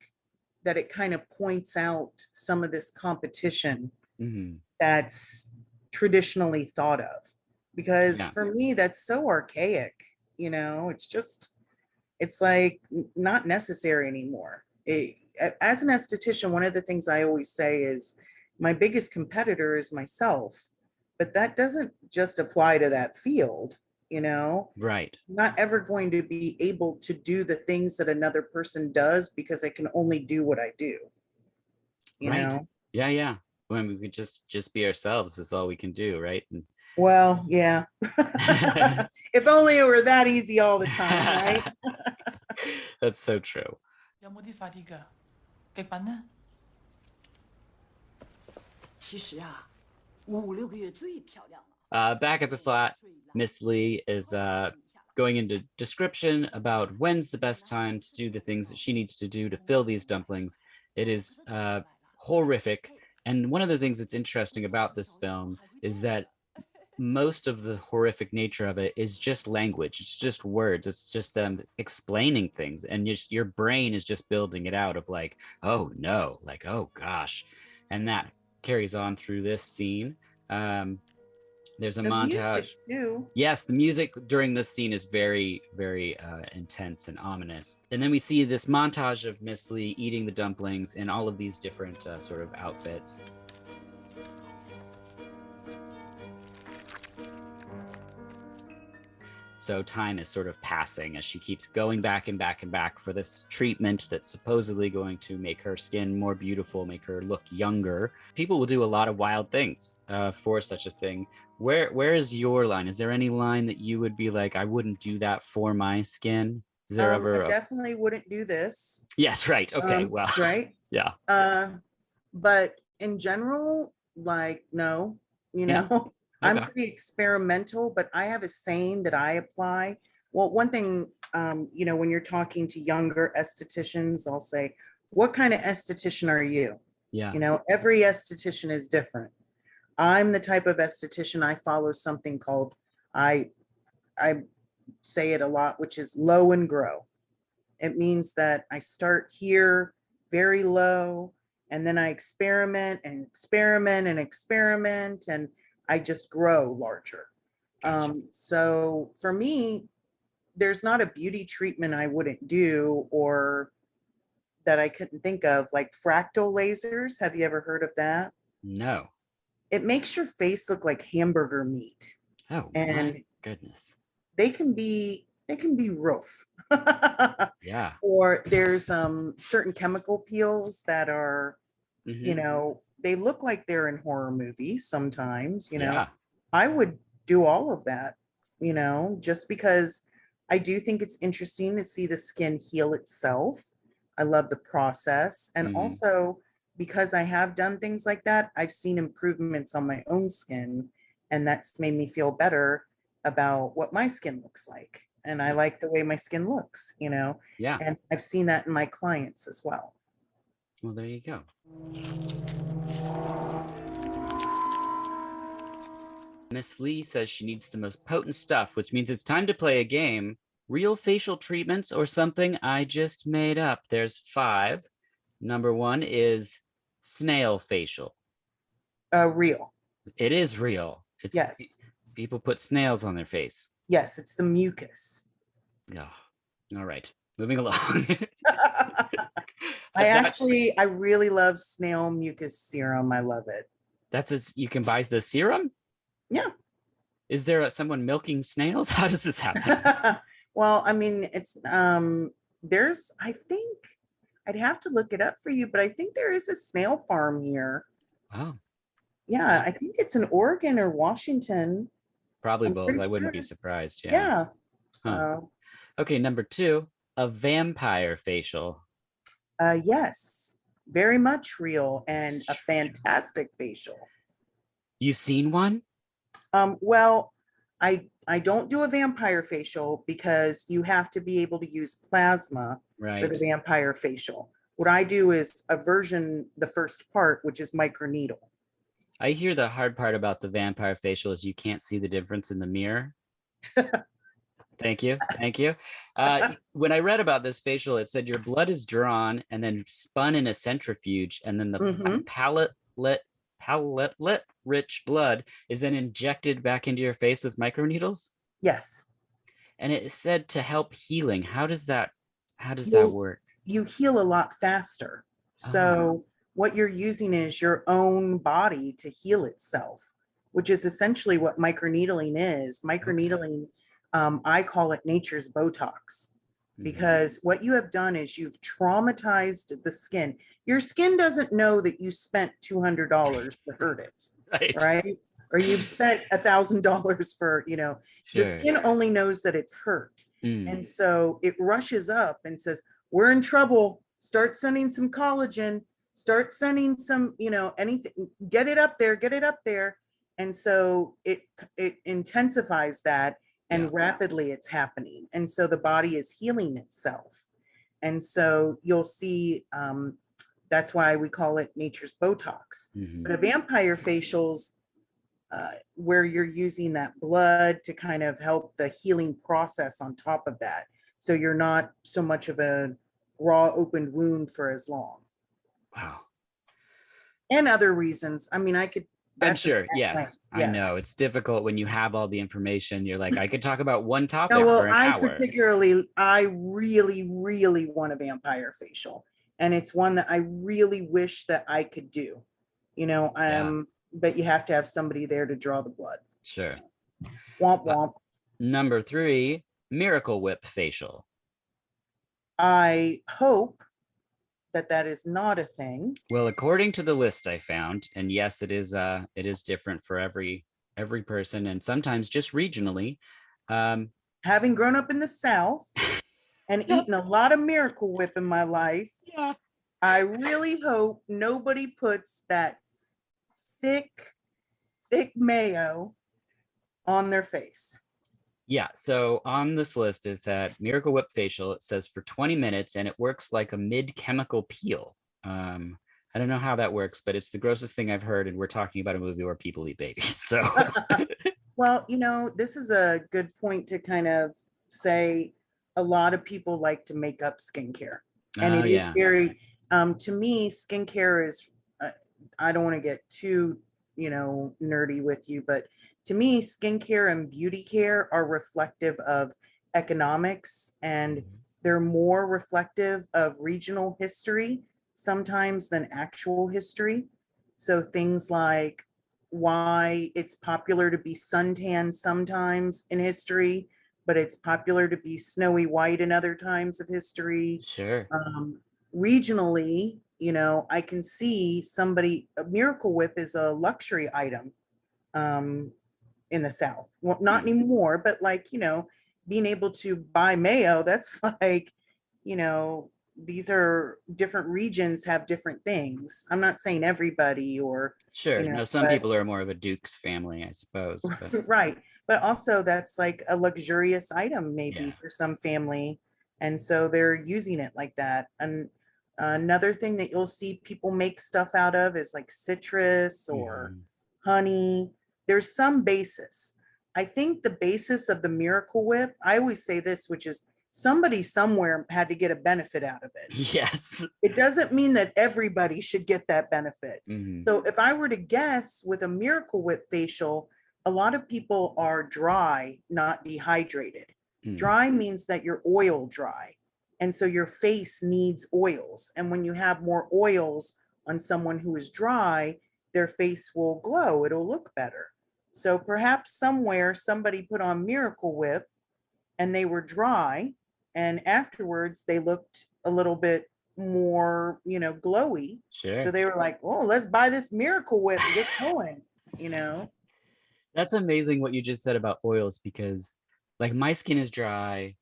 that it kind of points out some of this competition that's traditionally thought of. Because for me, that's so archaic, it's like not necessary anymore. As an esthetician, one of the things I always say is my biggest competitor is myself, but that doesn't just apply to that field, Right. I'm not ever going to be able to do the things that another person does because I can only do what I do. Yeah. When we could just be ourselves is all we can do, right? Well, yeah. If only it were that easy all the time, right? That's so true. 有冇啲快啲㗎？極品呢？其實啊，5、6個月最漂亮了。 Back at the flat, Miss Lee is going into description about when's the best time to do the things that she needs to do to fill these dumplings. It is horrific. And one of the things that's interesting about this film is that most of the horrific nature of it is just language. It's just words. It's just them explaining things, and just your brain is just building it out of like, oh no, like oh gosh, and that carries on through this scene. There's a The montage. music too. Yes, the music during this scene is very, very intense and ominous. And then we see this montage of Miss Lee eating the dumplings in all of these different sort of outfits. So time is sort of passing as she keeps going back and back and back for this treatment that's supposedly going to make her skin more beautiful, make her look younger. People will do a lot of wild things for such a thing. Where is your line? Is there any line that you would be like, I wouldn't do that for my skin? Is there ever I definitely wouldn't do this. Yes, right. Okay, well, right. yeah. But in general, like, no, you know, Yeah. I'm Okay. pretty experimental, but I have a saying that I apply. Well, one thing, you know, when you're talking to younger estheticians, I'll say, what kind of esthetician are you? Yeah. You know, every esthetician is different. I'm the type of esthetician, I follow something called, I say it a lot, which is low and grow. It means that I start here very low, and then I experiment and experiment and experiment, and I just grow larger. Gotcha. So for me, there's not a beauty treatment I wouldn't do or that I couldn't think of, like fractal lasers. Have you ever heard of that? No. It makes your face look like hamburger meat, Oh and my goodness. they can be rough. Yeah. Or there's certain chemical peels that are, Mm-hmm. you know, they look like they're in horror movies sometimes, you know. Yeah. I would do all of that, you know, just because I do think it's interesting to see the skin heal itself. I love the process. And Mhm. also because I have done things like that, I've seen improvements on my own skin, and that's made me feel better about what my skin looks like. And I like the way my skin looks, you know, Yeah. and I've seen that in my clients as well. Well, there you go. Miss Lee says she needs the most potent stuff, which means it's time to play a game. Real facial treatments or something I just made up. There's 5. Number 1 is snail facial. Real. It is real. It's Yes. people put snails on their face. Yes, it's the mucus. Yeah. All right. Moving along. I really love snail mucus serum. I love it. You can buy the serum? Yeah. Is there someone milking snails? How does this happen? Well, I mean, it's there's, I think I'd have to look it up for you, but I think there is a snail farm here. Oh, Yeah, I think it's in Oregon or Washington. probably I'm both. pretty I wouldn't be sure. surprised. Yeah. Yeah. Huh. So Okay, number 2, a vampire facial. yes, very much real and a fantastic facial. You've seen one? Well, I don't do a vampire facial because you have to be able to use plasma for Right. the vampire facial. What I do is a version, the first part, which is microneedle. I hear the hard part about the vampire facial is you can't see the difference in the mirror. Thank you. Thank you. When I read about this facial, it said your blood is drawn and then spun in a centrifuge, and then the Mhm. palette rich blood is then injected back into your face with microneedles. Yes. And it said to help healing. How does that You'll- work? You heal a lot faster. So what you're using is your own body to heal itself, which is essentially what microneedling is. Microneedling, I call it nature's Botox, Mhm. because what you have done is you've traumatized the skin. Your skin doesn't know that you spent $200 to hurt it, Right. right? Or you've spent $1,000 for, you know, the Sure. skin only knows that it's hurt. Mm. And so it rushes up and says, we're in trouble. Start sending some collagen, start sending some, you know, anything, get it up there, get it up there. And so it intensifies that, and Yeah. rapidly it's happening. And so the body is healing itself. And so you'll see, that's why we call it nature's Botox. Mhm. But a vampire facials, where you're using that blood to kind of help the healing process on top of that. So you're not so much of a raw open wound for as long. Wow. And other reasons. I mean, I'm sure. Yes. I know it's difficult when you have all the information. You're like, I could talk about one topic No, well, for an hour. I really, really want a vampire facial. And it's one that I really wish that I could do, but you have to have somebody there to draw the blood. Sure. So, womp womp. Number 3, Miracle Whip facial. I hope that is not a thing. Well, according to the list I found, and yes, it is different for every person, and sometimes just regionally. Having grown up in the South and eaten a lot of Miracle Whip in my life, yeah. I really hope nobody puts that thick mayo on their face. Yeah, so on this list is that Miracle Whip facial. It says for 20 minutes, and it works like a mid-chemical peel. I don't know how that works, but it's the grossest thing I've heard, and we're talking about a movie where people eat babies. So, well, this is a good point to kind of say a lot of people like to make up skincare, and it is very. To me, skincare is. I don't want to get too, nerdy with you, but to me, skincare and beauty care are reflective of economics, and they're more reflective of regional history sometimes than actual history. So things like why it's popular to be suntan sometimes in history, but it's popular to be snowy white in other times of history. Sure. Regionally, I can see a Miracle Whip is a luxury item in the South. Well, not anymore, but being able to buy mayo, that's like, these are different regions have different things. I'm not saying everybody or. Sure. No, some people are more of a Duke's family, I suppose. But. Right. But also that's like a luxurious item maybe for some family. And so they're using it like that. And another thing that you'll see people make stuff out of is like citrus or honey. There's some basis. I think the basis of the Miracle Whip, I always say this, which is somebody somewhere had to get a benefit out of it. Yes. It doesn't mean that everybody should get that benefit. So if I were to guess with a Miracle Whip facial, a lot of people are dry, not dehydrated. Dry means that you're oil dry. And so your face needs oils. And when you have more oils on someone who is dry, their face will glow. It'll look better. So perhaps somewhere somebody put on Miracle Whip and they were dry, and afterwards they looked a little bit more, glowy. Sure. So they were like, oh, let's buy this Miracle Whip and get going, That's amazing what you just said about oils, because like my skin is dry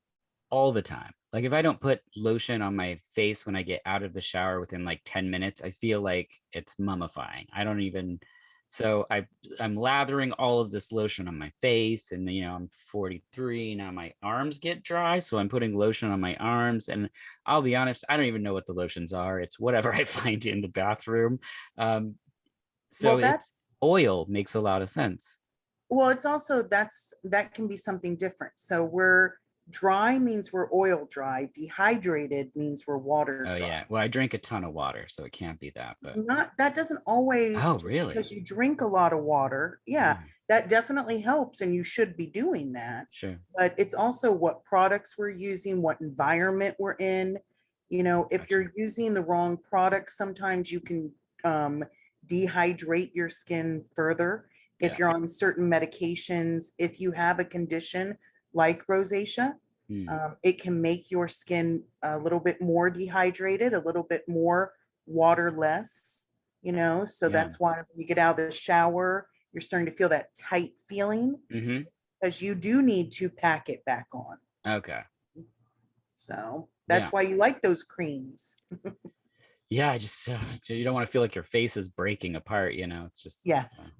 all the time. Like if I don't put lotion on my face when I get out of the shower within like 10 minutes, I feel like it's mummifying. So I'm lathering all of this lotion on my face, and I'm 43 now. My arms get dry, so I'm putting lotion on my arms, and I'll be honest, I don't even know what the lotions are. It's whatever I find in the bathroom. It's oil makes a lot of sense. Well, it's also that can be something different. So we're dry means we're oil dry. Dehydrated means we're water dry. Oh yeah. Well, I drink a ton of water, so it can't be that. But that doesn't always. Oh, really? Because you drink a lot of water. Yeah, that definitely helps, and you should be doing that. Sure. But it's also what products we're using, what environment we're in. If you're using the wrong products, sometimes you can dehydrate your skin further. If you're on certain medications, if you have a condition like rosacea, it can make your skin a little bit more dehydrated, a little bit more waterless, so that's why when you get out of the shower, you're starting to feel that tight feeling, because you do need to pack it back on. Okay. So that's why you like those creams. Yeah, I just you don't want to feel like your face is breaking apart, it's just. Yes.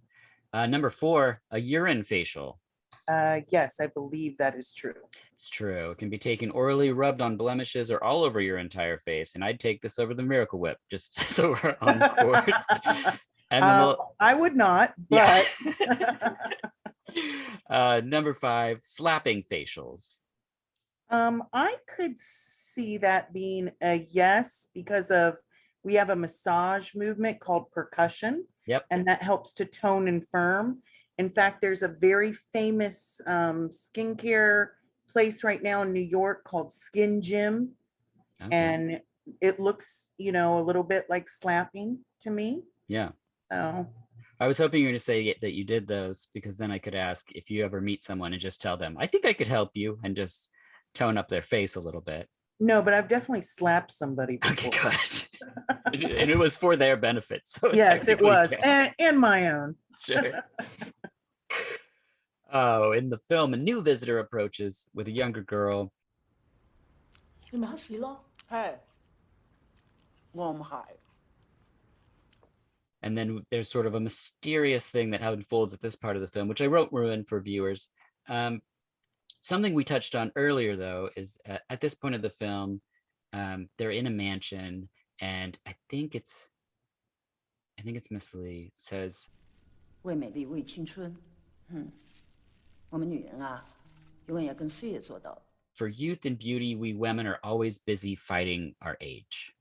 Number 4, a urine facial. Yes, I believe that is true. It's true. It can be taken orally, rubbed on blemishes, or all over your entire face. And I'd take this over the Miracle Whip, just so we're on board. And then I would not, yeah. but Number 5, slapping facials. I could see that being a yes because of we have a massage movement called percussion, Yep. and that helps to tone and firm. In fact, there's a very famous skincare place right now in New York called Skin Gym, Okay. and it looks, a little bit like slapping to me. Yeah. So I was hoping you were going to say that you did those, because then I could ask if you ever meet someone and just tell them, I think I could help you, and just tone up their face a little bit. no, but I've definitely slapped somebody Okay, before. good. And it was for their benefit. So Yes, it was, counts. and my own. Sure. Oh, in the film, a new visitor approaches with a younger girl. 你咪黑屎咯。係，我唔係。 And then there's sort of a mysterious thing that unfolds at this part of the film, which I won't ruin for viewers. Something we touched on earlier, though, is at this point of the film, they're in a mansion, and I think it's Miss Lee says, 为美丽，为青春。我们女人啊，永远要跟岁月做斗。 for youth and beauty, we women are always busy fighting our age.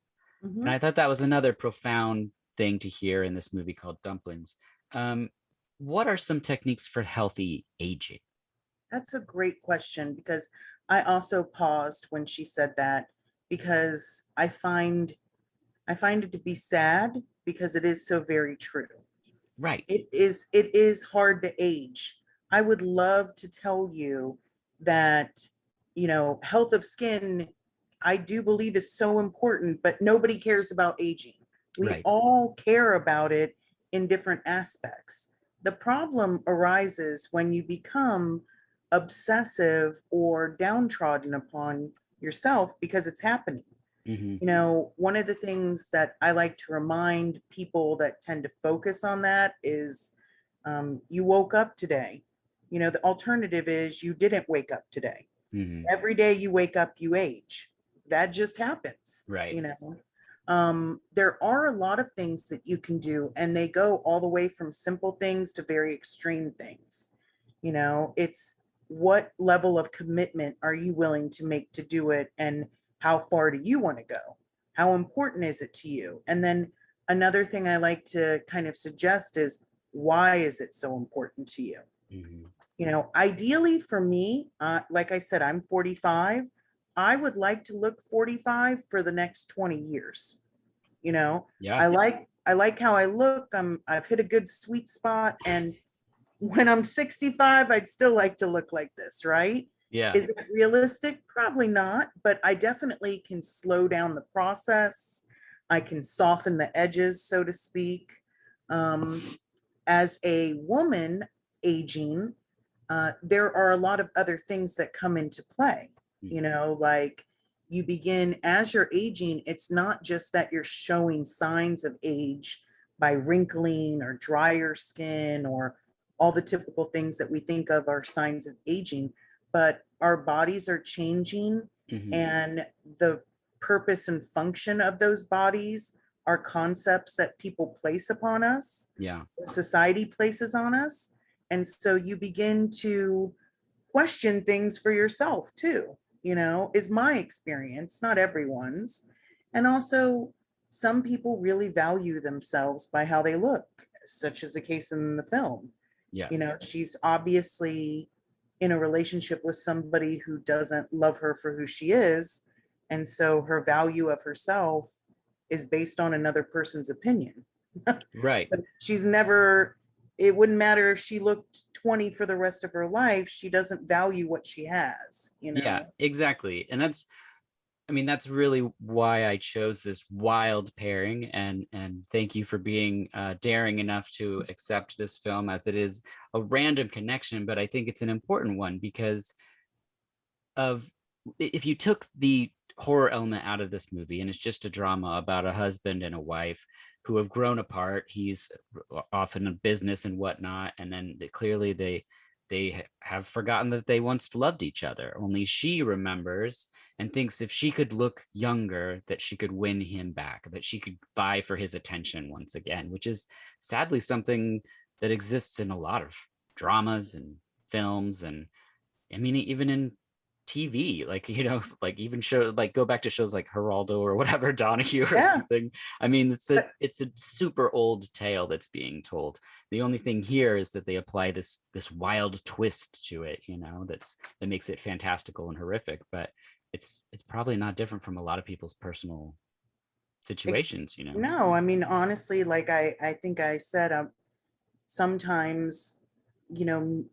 Mhm. And I thought that was another profound thing to hear in this movie called Dumplings. What are some techniques for healthy aging? That's a great question because I also paused when she said that because I find it to be sad because it is so very true. Right. It is hard to age. I would love to tell you that, health of skin, I do believe is so important, but nobody cares about aging. We Right. all care about it in different aspects. The problem arises when you become obsessive or downtrodden upon yourself because it's happening. Mhm. One of the things that I like to remind people that tend to focus on that is you woke up today. The alternative is you didn't wake up today. Mhm. Every day you wake up, you age. That just happens. Right. There are a lot of things that you can do, and they go all the way from simple things to very extreme things. It's what level of commitment are you willing to make to do it, and how far do you want to go? How important is it to you? And then another thing I like to kind of suggest is why is it so important to you? Mhm. Ideally for me, like I said, I'm 45. I would like to look 45 for the next 20 years. Yeah. I like how I look. I've hit a good sweet spot. And when I'm 65, I'd still like to look like this, right? Yeah. Is it realistic? Probably not, but I definitely can slow down the process. I can soften the edges, so to speak. As a woman aging, there are a lot of other things that come into play. Like you begin as you're aging, it's not just that you're showing signs of age by wrinkling or drier skin or all the typical things that we think of are signs of aging, but our bodies are changing, Mhm. and the purpose and function of those bodies are concepts that people place upon us, Yeah. society places on us. And so you begin to question things for yourself too, is my experience, not everyone's. And also, some people really value themselves by how they look, such as the case in the film. Yes. She's obviously in a relationship with somebody who doesn't love her for who she is. And so her value of herself is based on another person's opinion. Right. So she's never, it wouldn't matter if she looked 20 for the rest of her life. She doesn't value what she has, Yeah, exactly. And that's really why I chose this wild pairing, and thank you for being daring enough to accept this film, as it is a random connection, but I think it's an important one because if you took the horror element out of this movie and it's just a drama about a husband and a wife who have grown apart, he's off in a business and whatnot, and then clearly they they have forgotten that they once loved each other. Only she remembers and thinks if she could look younger, that she could win him back, that she could vie for his attention once again, which is sadly something that exists in a lot of dramas and films. And I mean, even in TV, like, like even show, like go back to shows like Geraldo or whatever, Donahue or Yeah. something. I mean, But it's a super old tale that's being told. The only thing here is that they apply this wild twist to it, that makes it fantastical and horrific. But it's probably not different from a lot of people's personal ex- situations. no, I mean, honestly, like I think I said, sometimes,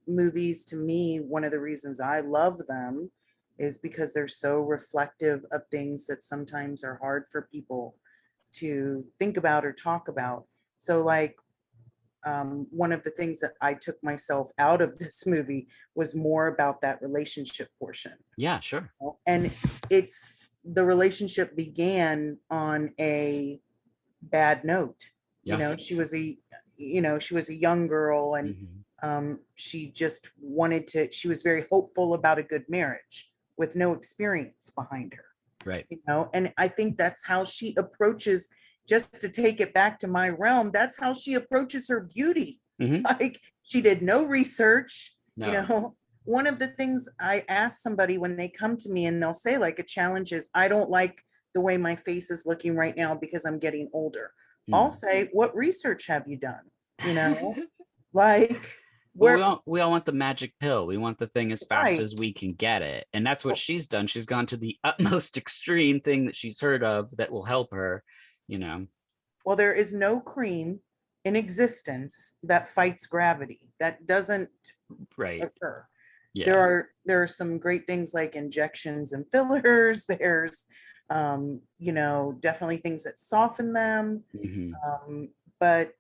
movies to me, one of the reasons I love them is because they're so reflective of things that sometimes are hard for people to think about or talk about. So, like, one of the things that I took myself out of this movie was more about that relationship portion. Yeah, sure. And it's the relationship began on a bad note. Yeah. She was a young girl, and she just she was very hopeful about a good marriage with no experience behind her. Right. And I think that's how she approaches, just to take it back to my realm, that's how she approaches her beauty. Like, she did no research. No. One of the things I ask somebody when they come to me and they'll say, like, a challenge is, I don't like the way my face is looking right now because I'm getting older. I'll say, what research have you done? Like, Well, we all want the magic pill. We want the thing as fast right. as we can get it. And that's what she's done. She's gone to the utmost extreme thing that she's heard of that will help her, Well, there is no cream in existence that fights gravity. That doesn't Right. occur. Yeah. There are some great things like injections and fillers. There's definitely things that soften them. But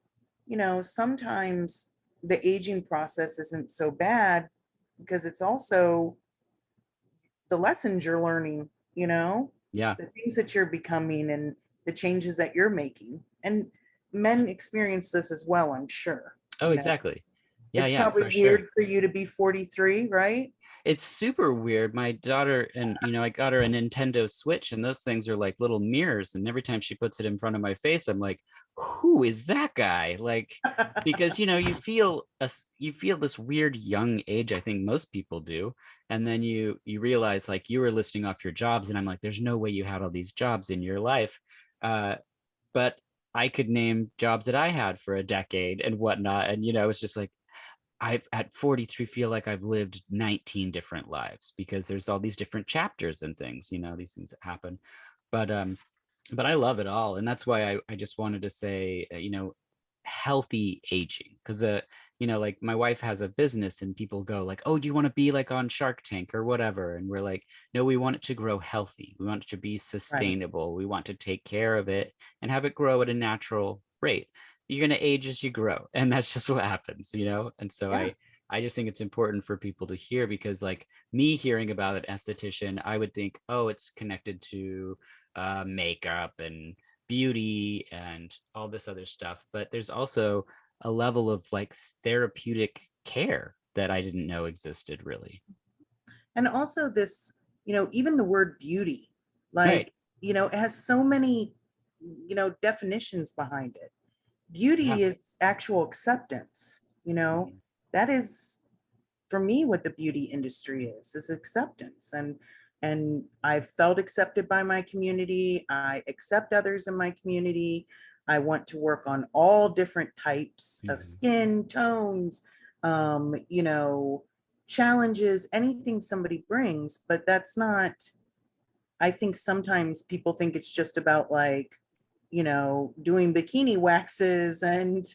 sometimes the aging process isn't so bad because it's also the lessons you're learning, Yeah. the things that you're becoming and the changes that you're making. And men experience this as well, I'm sure. Oh, exactly. Yeah, It's yeah, probably for weird sure. for you to be 43, right? It's super weird. My daughter, and I got her a Nintendo Switch, and those things are like little mirrors. And every time she puts it in front of my face, I'm like, who is that guy? Like, because you feel this weird young age. I think most people do. And then you realize, like, you were listing off your jobs, and I'm like, there's no way you had all these jobs in your life. But I could name jobs that I had for a decade and whatnot. And it's just like, I've at 43 feel like I've lived 19 different lives because there's all these different chapters and things, these things that happen. But I love it all. And that's why I just wanted to say, healthy aging. Because like my wife has a business and people go like, oh, do you want to be like on Shark Tank or whatever? And we're like, no, we want it to grow healthy. We want it to be sustainable. We want to take care of it and have it grow at a natural rate. You're going to age as you grow, and that's just what happens. And so Yes. I just think it's important for people to hear, because like me hearing about an esthetician, I would think, oh, it's connected to makeup and beauty and all this other stuff. But there's also a level of like therapeutic care that I didn't know existed, really. And also this, even the word beauty, Right. like, it has so many, definitions behind it. Beauty Yeah. is actual acceptance, that is, for me, what the beauty industry is acceptance. And I felt accepted by my community. I accept others in my community. I want to work on all different types of skin tones, challenges, anything somebody brings. But that's not, I think sometimes people think it's just about, like, doing bikini waxes and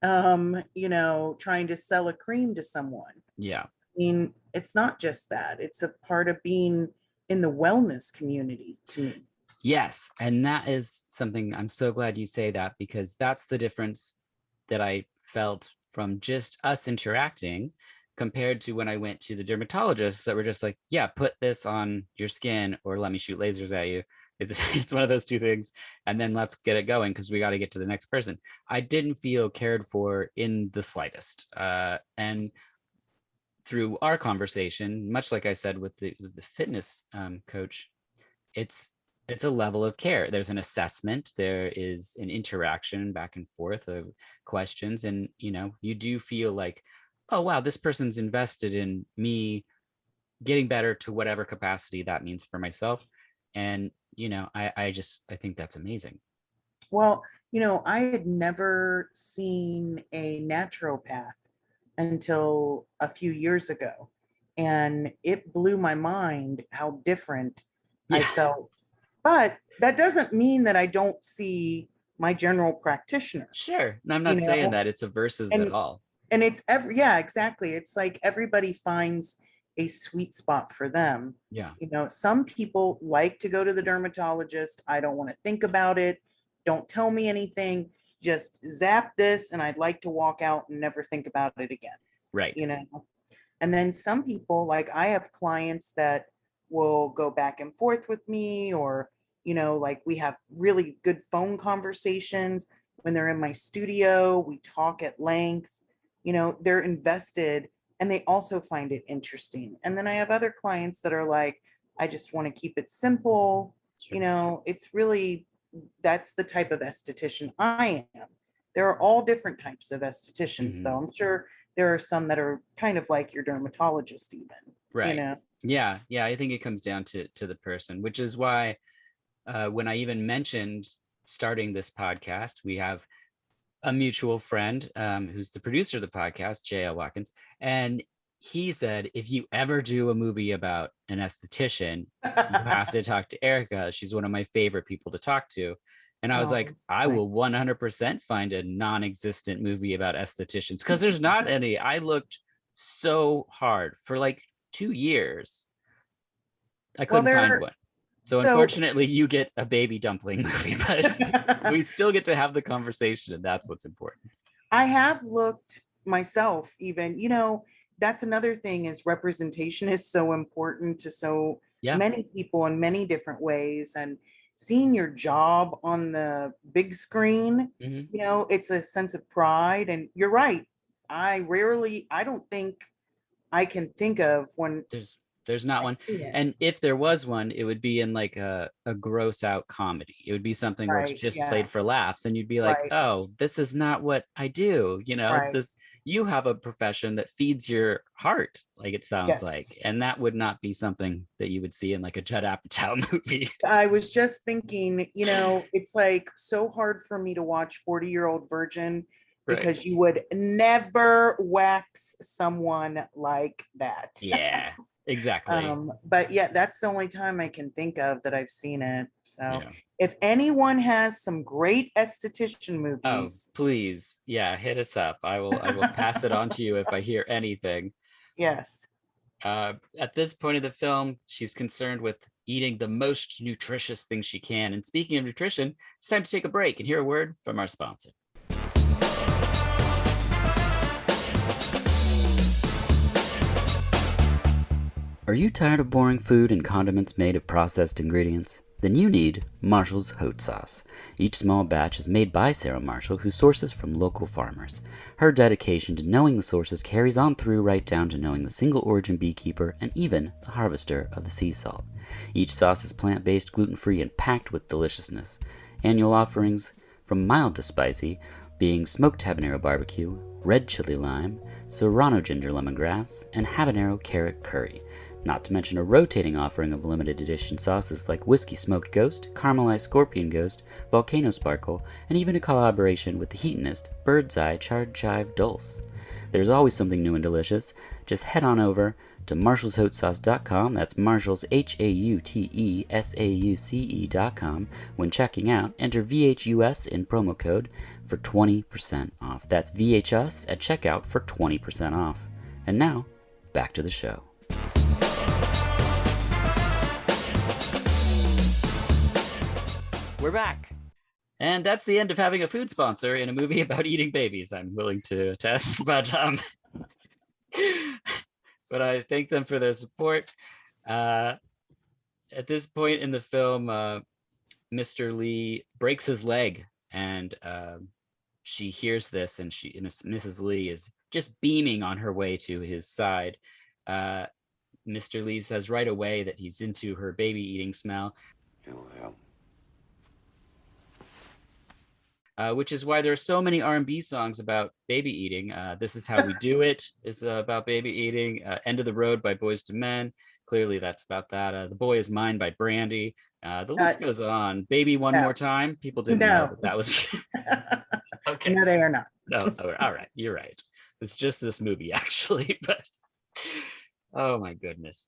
trying to sell a cream to someone. Yeah. I mean, it's not just that. It's a part of being in the wellness community to me. Yes. And that is something, I'm so glad you say that, because that's the difference that I felt from just us interacting compared to when I went to the dermatologists that were just like, yeah, put this on your skin or let me shoot lasers at you. It's one of those two things. And then let's get it going because we got to get to the next person. I didn't feel cared for in the slightest. And through our conversation, much like I said with the fitness coach, it's a level of care. There's an assessment, there is an interaction back and forth of questions, and you do feel like, oh wow, this person's invested in me getting better to whatever capacity that means for myself. And I think that's amazing. Well, I had never seen a naturopath until a few years ago. And it blew my mind how different I Yeah. felt. But that doesn't mean that I don't see my general practitioner, Sure. And I'm you not saying know, that it's a versus at and all. and it's yeah, exactly. It's like everybody finds a sweet spot for them. Yeah. Some people like to go to the dermatologist. I don't want to think about it. Don't tell me anything. Just zap this, and I'd like to walk out and never think about it again. Right. And then some people, like I have clients that will go back and forth with me, or, like we have really good phone conversations when they're in my studio. We talk at length, they're invested and they also find it interesting. And then I have other clients that are like, I just want to keep it simple. Sure. It's really, that's the type of esthetician I am. There are all different types of estheticians, though. Mhm. I'm sure there are some that are kind of like your dermatologist, even, you Right. know. Yeah. I think it comes down to the person, which is why when I even mentioned starting this podcast, we have a mutual friend who's the producer of the podcast, J.L. Watkins, and he said, if you ever do a movie about an esthetician, you have to talk to Erika. She's one of my favorite people to talk to. And I was like, Oh, I like, will 100% find a non-existent movie about estheticians, because there's not any. I looked so hard for like 2 years. I well, couldn't find there, one. So so unfortunately, you get a baby dumpling movie, but we still get to have the conversation, and that's what's important. I have looked myself, even, that's another thing, is representation is so important to so Yeah. many people in many different ways. And seeing your job on the big screen, Hmm. it's a sense of pride. And you're right. I don't think I can think of when There's not I've one. seen it. And if there was one, it would be in like a gross out comedy. It would be something where it's Right. just Yeah. played for laughs, and you'd be like, Right. oh, this is not what I do. Right. This, you have a profession that feeds your heart, like it sounds Yes. like. And that would not be something that you would see in like a Judd Apatow movie. I was just thinking, it's like so hard for me to watch 40-Year-Old Virgin, Right. because you would never wax someone like that. Yeah, exactly. But yeah, that's the only time I can think of that I've seen it. So Yeah. if anyone has some great esthetician Oh, movies, please. Yeah, hit us up. I will pass it on to you if I hear anything. yes. At this point of the film, she's concerned with eating the most nutritious thing she can. And speaking of nutrition, it's time to take a break and hear a word from our sponsor. Are you tired of boring food and condiments made of processed ingredients? Then you need Marshall's Hot Sauce. Each small batch is made by Sarah Marshall, who sources from local farmers. Her dedication to knowing the sources carries on through right down to knowing the single origin beekeeper and even the harvester of the sea salt. Each sauce is plant-based, gluten-free, and packed with deliciousness. Annual offerings from mild to spicy, being smoked habanero barbecue, red chili lime, serrano ginger lemongrass, and habanero carrot curry. Not to mention a rotating offering of limited edition sauces like Whiskey Smoked Ghost, Caramelized Scorpion Ghost, Volcano Sparkle, and even a collaboration with the heatonist Bird's Eye Charred Chive Dulce. There's always something new and delicious. Just head on over to marshallshotsauce.com. That's Marshall's HAUTESAUCE.com. When checking out, enter VHUS in promo code for 20% off. That's VHUS at checkout for 20% off. And now, back to the show. We're back. And that's the end of having a food sponsor in a movie about eating babies, I'm willing to attest. But I thank them for their support. At this point in the film, Mr. Lee breaks his leg, and she hears this, and Mrs. Lee is just beaming on her way to his side. Mr. Lee says right away that he's into her baby eating smell, which is why there are so many R&B songs about baby eating. This Is How We Do It is about baby eating. End of the Road by Boyz II Men. Clearly that's about that. The Boy Is Mine by Brandy. The list goes on. Baby One No. More Time. People didn't know that was... Okay. No, they are not. No, all right. You're right. It's just this movie, actually. But oh my goodness.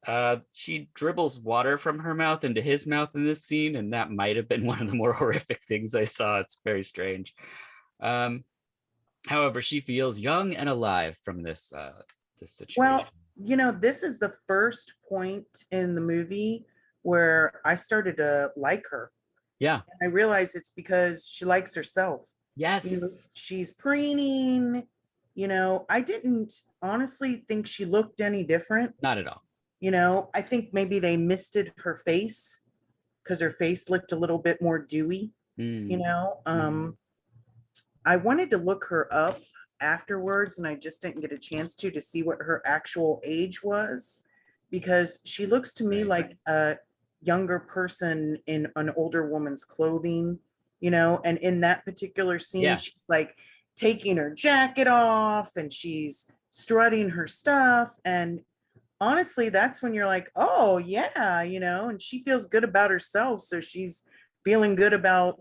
She dribbles water from her mouth into his mouth in this scene, and that might have been one of the more horrific things I saw. It's very strange. However, she feels young and alive from this situation. Well, this is the first point in the movie where I started to like her. Yeah. And I realize it's because she likes herself. Yes. She's preening. I didn't honestly think she looked any different. Not at all. I think maybe they misted her face because her face looked a little bit more dewy. I wanted to look her up afterwards, and I just didn't get a chance to see what her actual age was, because she looks to me like a younger person in an older woman's clothing, and in that particular scene, she's like taking her jacket off and she's strutting her stuff. And honestly, that's when you're like, oh yeah, and she feels good about herself. So she's feeling good about,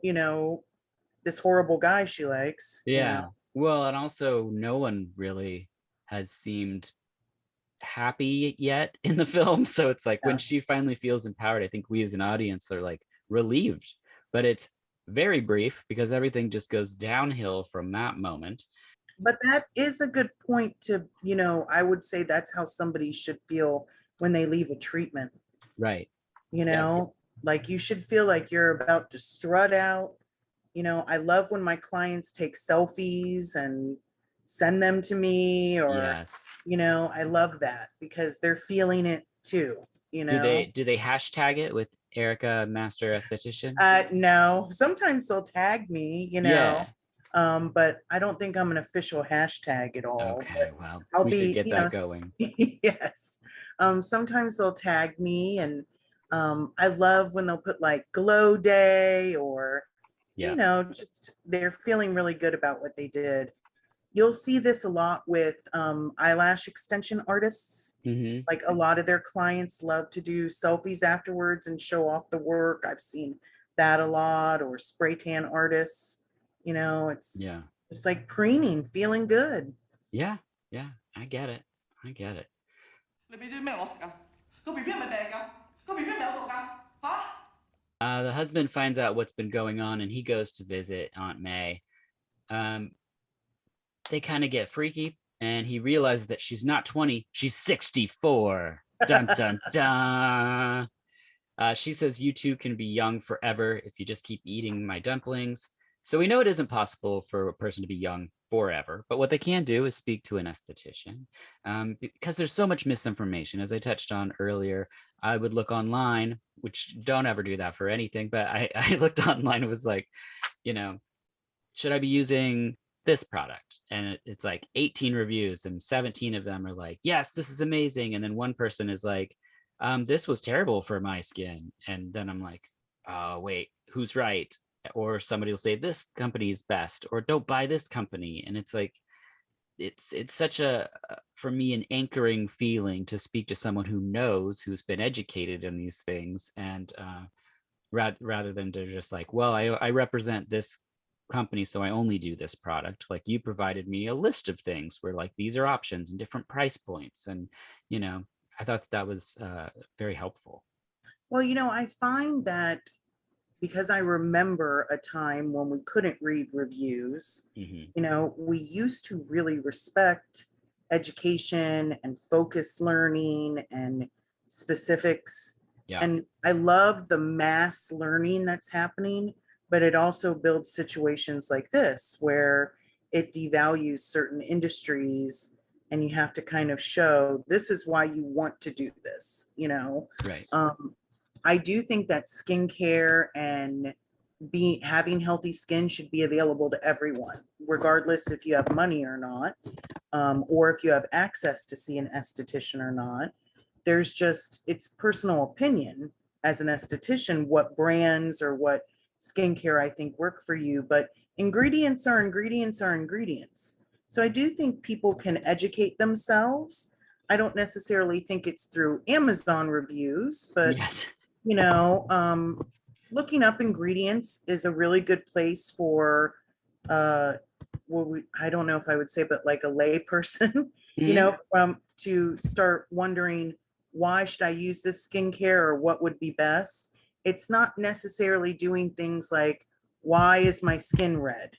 this horrible guy she likes. Yeah. Well, and also no one really has seemed happy yet in the film. So it's like when she finally feels empowered, I think we as an audience are like relieved, but it's very brief because everything just goes downhill from that moment. But that is a good point to, I would say that's how somebody should feel when they leave a treatment. Right. Like you should feel like you're about to strut out. I love when my clients take selfies and send them to me, or, I love that because they're feeling it too. Do they hashtag it with Erika Master Esthetician? No, sometimes they'll tag me, but I don't think I'm an official hashtag at all. Okay, well, I'll should get that going. Yes. Sometimes they'll tag me, and I love when they'll put like glow day, or just they're feeling really good about what they did. You'll see this a lot with eyelash extension artists. Like a lot of their clients love to do selfies afterwards and show off the work. I've seen that a lot. Or spray tan artists. It's just like preening, feeling good. Yeah, I get it. The husband finds out what's been going on, and he goes to visit Aunt May. They kind of get freaky, and he realizes that she's not 20, she's 64. Dun dun dun. She says, you two can be young forever if you just keep eating my dumplings. So we know it isn't possible for a person to be young forever, but what they can do is speak to an esthetician, because there's so much misinformation. As I touched on earlier, I would look online, which don't ever do that for anything, but I looked online. It was like, should I be using this product? And it's like 18 reviews, and 17 of them are like, yes, this is amazing. And then one person is like, this was terrible for my skin. And then I'm like, oh, wait, who's right? Or somebody will say this company's best, or don't buy this company. And it's like, it's such for me, an anchoring feeling to speak to someone who knows, who's been educated in these things. And rather than to just like, well, I represent this company, so I only do this product. Like, you provided me a list of things where like, these are options and different price points. And, I thought that was very helpful. Well, I find that because I remember a time when we couldn't read reviews, we used to really respect education and focus learning and specifics. And I love the mass learning that's happening, but it also builds situations like this where it devalues certain industries, and you have to kind of show this is why you want to do this, Right. I do think that skincare and having healthy skin should be available to everyone. regardless if you have money or not, or if you have access to see an esthetician or not. There's just, it's personal opinion as an esthetician, what brands or what skincare I think work for you, but ingredients are ingredients are ingredients. So I do think people can educate themselves. I don't necessarily think it's through Amazon reviews, but Yes. you know, looking up ingredients is a really good place for, I don't know if I would say, but like a lay person, you know, to start wondering, why should I use this skincare or what would be best? It's not necessarily doing things like, why is my skin red?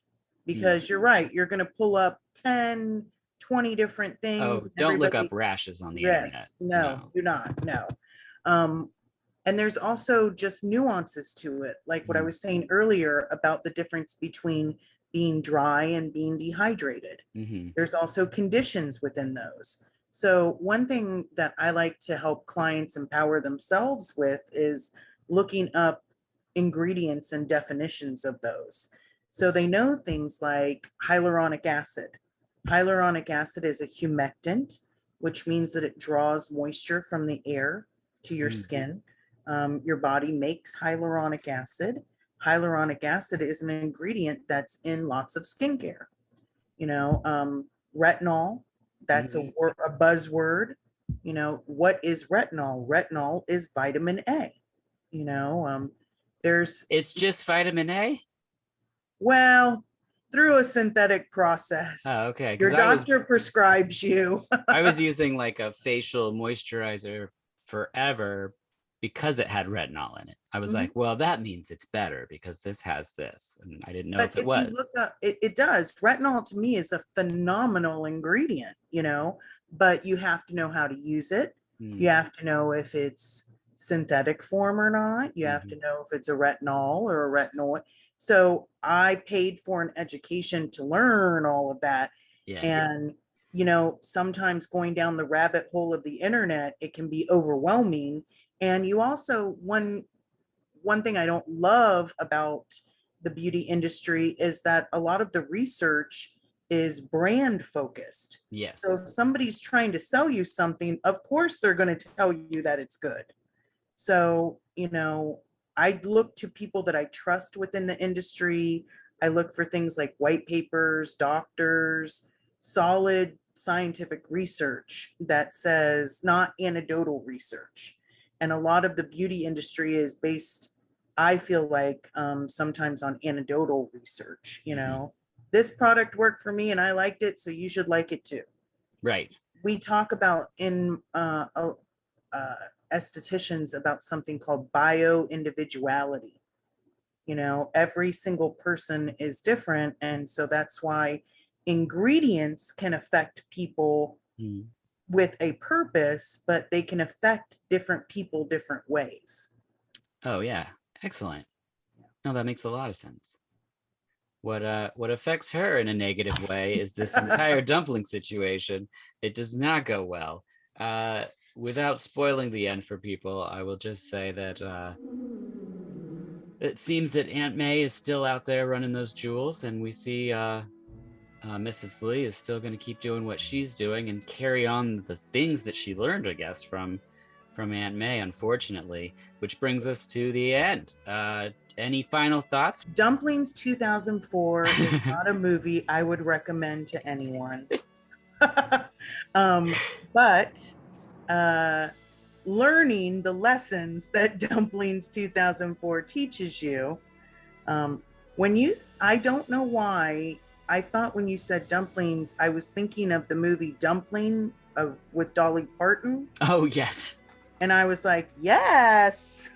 Because you're right, you're going to pull up 10, 20 different things. Oh, don't look up rashes on the internet. Yes, no, do not, no. And there's also just nuances to it, like what I was saying earlier about the difference between being dry and being dehydrated. There's also conditions within those. So one thing that I like to help clients empower themselves with is looking up ingredients and definitions of those. So they know things like hyaluronic acid. Hyaluronic acid is a humectant, which means that it draws moisture from the air to your skin. Your body makes hyaluronic acid. Hyaluronic acid is an ingredient that's in lots of skincare. You know, retinol, that's a buzzword. You know, what is retinol? Retinol is vitamin A. You know, it's just vitamin A? Well, through a synthetic process. Oh, okay. Your doctor prescribes you. I was using like a facial moisturizer forever because it had retinol in it. I was like, well, that means it's better because this has this. And I didn't know if it was. You look up, it does. Retinol to me is a phenomenal ingredient, you know, but you have to know how to use it. You have to know if it's synthetic form or not. You have to know if it's a retinol or a retinoid. So I paid for an education to learn all of that. And, you know, sometimes going down the rabbit hole of the internet, it can be overwhelming. And you also, one thing I don't love about the beauty industry is that a lot of the research is brand focused. Yes. So if somebody's trying to sell you something, of course they're going to tell you that it's good. So, you know, I look to people that I trust within the industry. I look for things like white papers, doctors, solid scientific research that says, not anecdotal research. And a lot of the beauty industry is based, I feel like, sometimes on anecdotal research. You know, this product worked for me and I liked it, so you should like it too. Right. We talk about in estheticians about something called bio-individuality. You know, every single person is different. And so that's why ingredients can affect people with a purpose, but they can affect different people different ways. Oh, yeah. Excellent. No, that makes a lot of sense. What affects her in a negative way is this entire dumpling situation. It does not go well. Without spoiling the end for people, I will just say that it seems that Aunt May is still out there running those jewels, and we see Mrs. Lee is still going to keep doing what she's doing and carry on the things that she learned, I guess, from Aunt May, unfortunately, which brings us to the end. Any final thoughts? Dumplings 2004 is not a movie I would recommend to anyone. But learning the lessons that Dumplings 2004 teaches you, I don't know why, I thought when you said dumplings, I was thinking of the movie Dumpling with Dolly Parton. Oh, yes. And I was like, yes,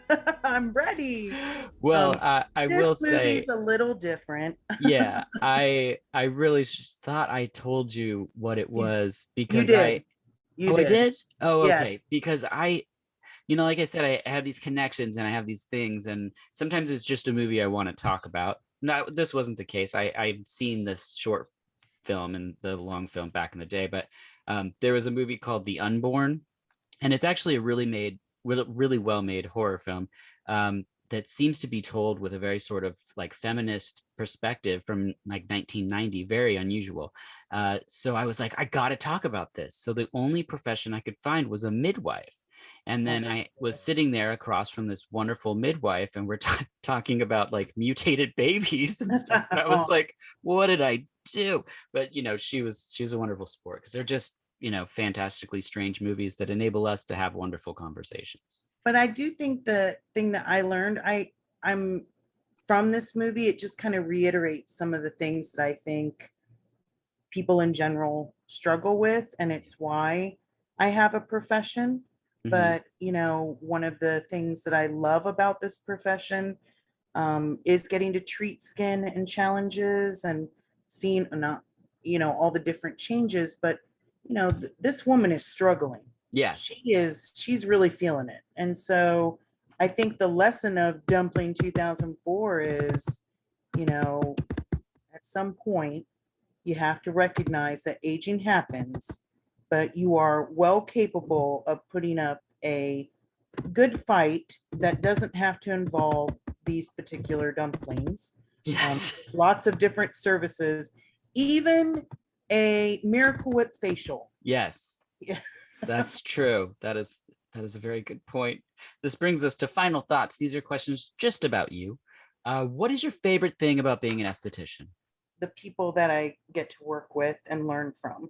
I'm ready. Well, I will say this movie's a little different. Yeah, I really thought I told you what it was because I did? Oh, yes. Okay. Because like I said, I have these connections and I have these things, and sometimes it's just a movie I want to talk about. No, this wasn't the case. I'd seen this short film and the long film back in the day, but there was a movie called The Unborn, and it's actually a really well made horror film that seems to be told with a very sort of like feminist perspective from like 1990, very unusual. So I was like, I got to talk about this. So the only profession I could find was a midwife. And then I was sitting there across from this wonderful midwife, and we're talking about like mutated babies and stuff. And I was like, what did I do? But she was a wonderful sport, because they're just fantastically strange movies that enable us to have wonderful conversations. But I do think the thing that I learned, I'm from this movie, it just kind of reiterates some of the things that I think people in general struggle with, and it's why I have a profession. Mhm. But one of the things that I love about this profession is getting to treat skin and challenges and seeing not all the different changes. But this woman is struggling. Yes. She's really feeling it. And so I think the lesson of Dumpling 2004 is, at some point you have to recognize that aging happens, but you are well capable of putting up a good fight that doesn't have to involve these particular dumplings. Yes. Lots of different services, even a Miracle Whip facial. Yes. Yeah. That's true. That is a very good point. This brings us to final thoughts. These are questions just about you. What is your favorite thing about being an esthetician? The people that I get to work with and learn from.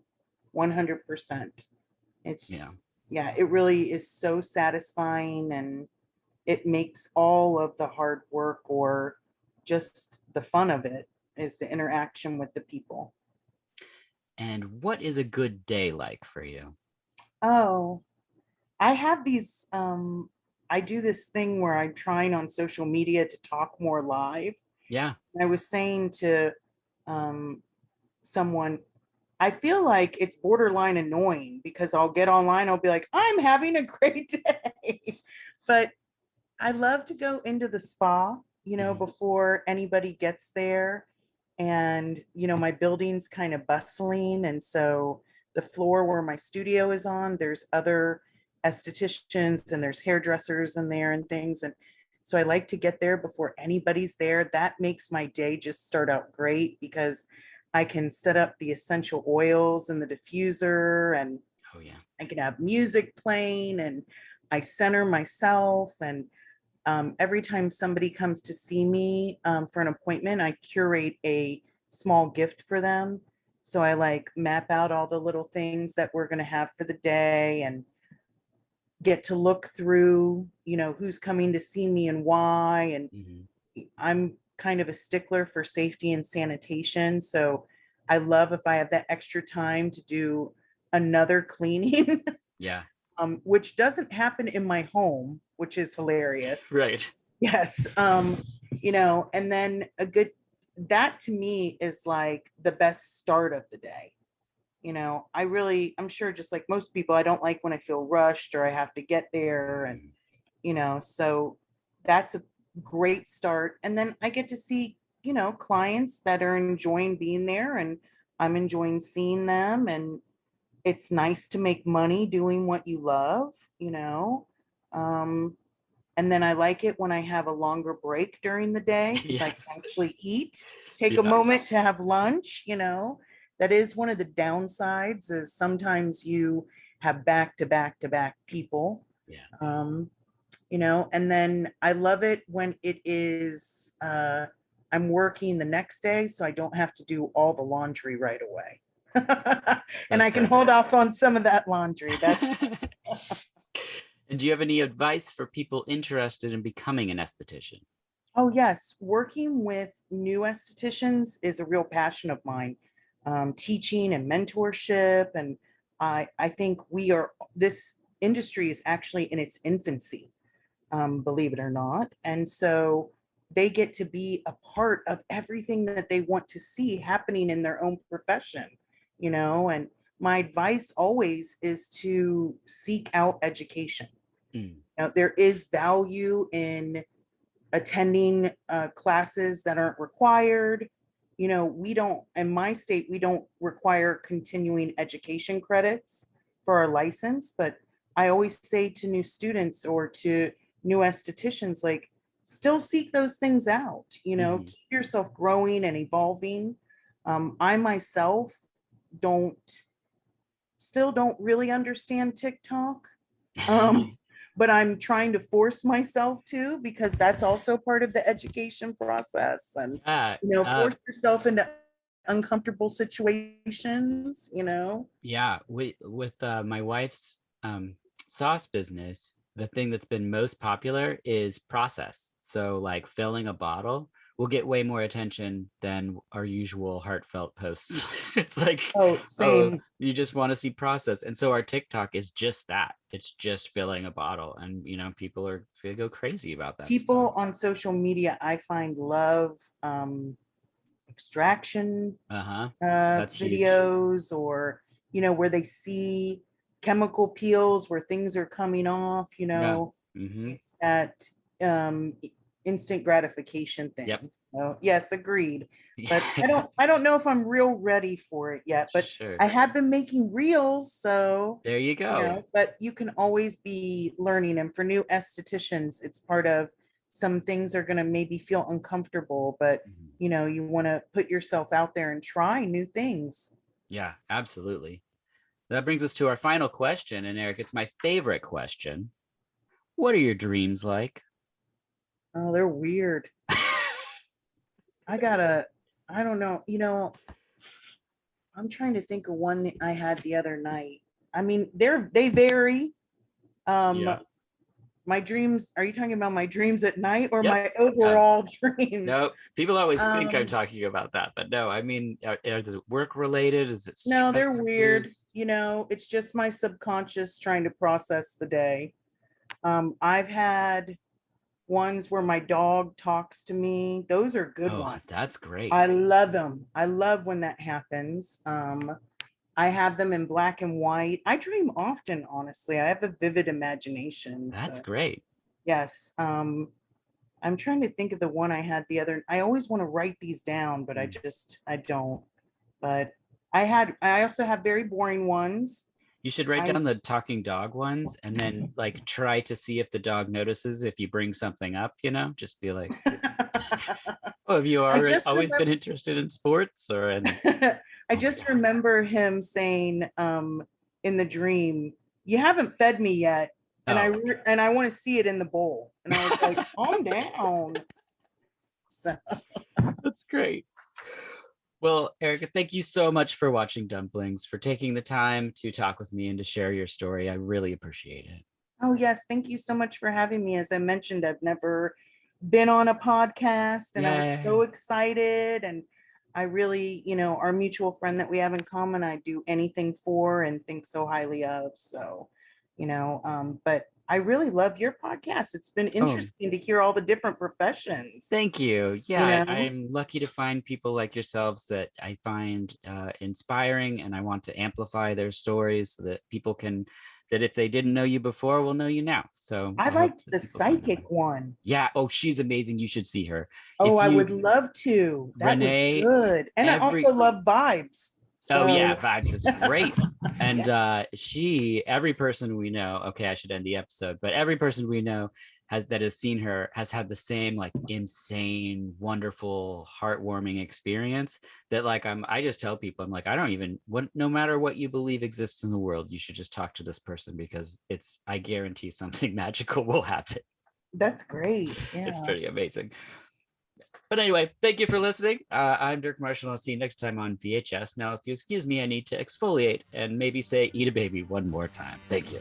100%. It really is so satisfying, and it makes all of the hard work, or just the fun of it, is the interaction with the people. And what is a good day like for you? Oh, I have these, I do this thing where I'm trying on social media to talk more live. Yeah. I was saying to someone, I feel like it's borderline annoying, because I'll get online, I'll be like, I'm having a great day. But I love to go into the spa, before anybody gets there. And, my building's kind of bustling. And so the floor where my studio is on, there's other estheticians and there's hairdressers in there and things. And so I like to get there before anybody's there. That makes my day just start out great, because I can set up the essential oils and the diffuser, and Oh yeah. I can have music playing, and I center myself. And every time somebody comes to see me for an appointment, I curate a small gift for them. So I like map out all the little things that we're going to have for the day, and get to look through, who's coming to see me and why. And I'm kind of a stickler for safety and sanitation. So I love if I have that extra time to do another cleaning. Yeah. Which doesn't happen in my home, which is hilarious. Right. Yes. And then that to me is like the best start of the day. I'm sure, just like most people, I don't like when I feel rushed or I have to get there. And, so that's a great start. And then I get to see, clients that are enjoying being there, and I'm enjoying seeing them. And it's nice to make money doing what you love. And then I like it when I have a longer break during the day, because I can Yes. actually eat, take Yeah. a moment to have lunch. That is one of the downsides, is sometimes you have back to back to back people. Yeah. And then I love it when it is, I'm working the next day, so I don't have to do all the laundry right away. And I can hold off on some of that laundry. And do you have any advice for people interested in becoming an esthetician? Oh, yes. Working with new estheticians is a real passion of mine. Teaching and mentorship. And I think this industry is actually in its infancy, believe it or not. And so they get to be a part of everything that they want to see happening in their own profession, and my advice always is to seek out education. Now, there is value in attending classes that aren't required. We don't, in my state, we don't require continuing education credits for our license, but I always say to new students or to new estheticians, like, still seek those things out, Mhm. keep yourself growing and evolving. I myself don't still don't really understand TikTok. Um, but I'm trying to force myself to, because that's also part of the education process. And, Yeah, force yourself into uncomfortable situations. yeah. With my wife's sauce business, the thing that's been most popular is process. So like filling a bottle will get way more attention than our usual heartfelt posts. It's like, Oh, oh, same. you just want to see process. And so our TikTok is just that. It's just filling a bottle. And people are they go crazy about that stuff. People on social media, I find, love extraction Uh-huh. That's huge. videos, or where they see chemical peels where things are coming off. Yeah. Mm-hmm. It's that um instant gratification Yep. thing. So yes, agreed. But I don't know if I'm real ready for it yet. But Sure. I have been making reels, so There you go. but you can always be learning. And for new estheticians, it's part of, some things are going to maybe feel uncomfortable, but Mhm. you want to put yourself out there and try new things. Yeah, absolutely. That brings us to our final question. And Eric, it's my favorite question. What are your dreams like? Oh, they're weird. I don't know. I'm trying to think of one that I had the other night. I mean, they vary. Yeah. My dreams, are you talking about my dreams at night or Yep. my overall dreams? No, people always think I'm Um, talking about that, but no, I mean, is it work related? Is it no, they're stress weird. induced? It's just my subconscious trying to process the day. I've had ones where my dog talks to me. Those are good Oh, ones. that's great. I love them. I love when that happens. I have them in black and white. I dream often, honestly. I have a vivid imagination. That's So great. yes. I'm trying to think of the one I had the other. I always want to write these down, but Mm. I don't. But I also have very boring ones. You should write I down the talking dog ones and then like try to see if the dog notices if you bring something up, just be like, oh, have you I already just always been remember interested in sports or in I oh my just God. remember him saying in the dream, "You haven't fed me yet." And Oh, I want to see it in the bowl. And I was like, "Calm down." So that's great. Well, Erica, thank you so much for watching Dumplings, for taking the time to talk with me and to share your story. I really appreciate it. oh yes, thank you so much for having me. As I mentioned, I've never been on a podcast, and I was so Yay. excited. And I really, our mutual friend that we have in common, I do anything for and think so highly of. So, but I really love your podcast. It's been Oh, interesting to hear all the different professions, thank you. you Yeah, know. I'm lucky to find people like yourselves that I find inspiring, and I want to amplify their stories so that people can, that if they didn't know you before, will know you now. So I I hope liked that the people find that way. psychic one. Yeah. Oh, she's amazing. You should see her. Oh, If I would you, love to. That was Renee, good. And I also every, love vibes. oh yeah, So Vibes is great. And yeah. every person we know, okay, I should end the episode, but every person we know has seen her has had the same like insane, wonderful, heartwarming experience that like I just tell people, I'm like, I don't even what no matter what you believe exists in the world, you should just talk to this person because I guarantee something magical will happen. That's great. It's Yeah. pretty amazing. But anyway, thank you for listening. I'm Dirk Marshall. I'll see you next time on VHS. Now, if you excuse me, I need to exfoliate and maybe say eat a baby one more time. Thank you.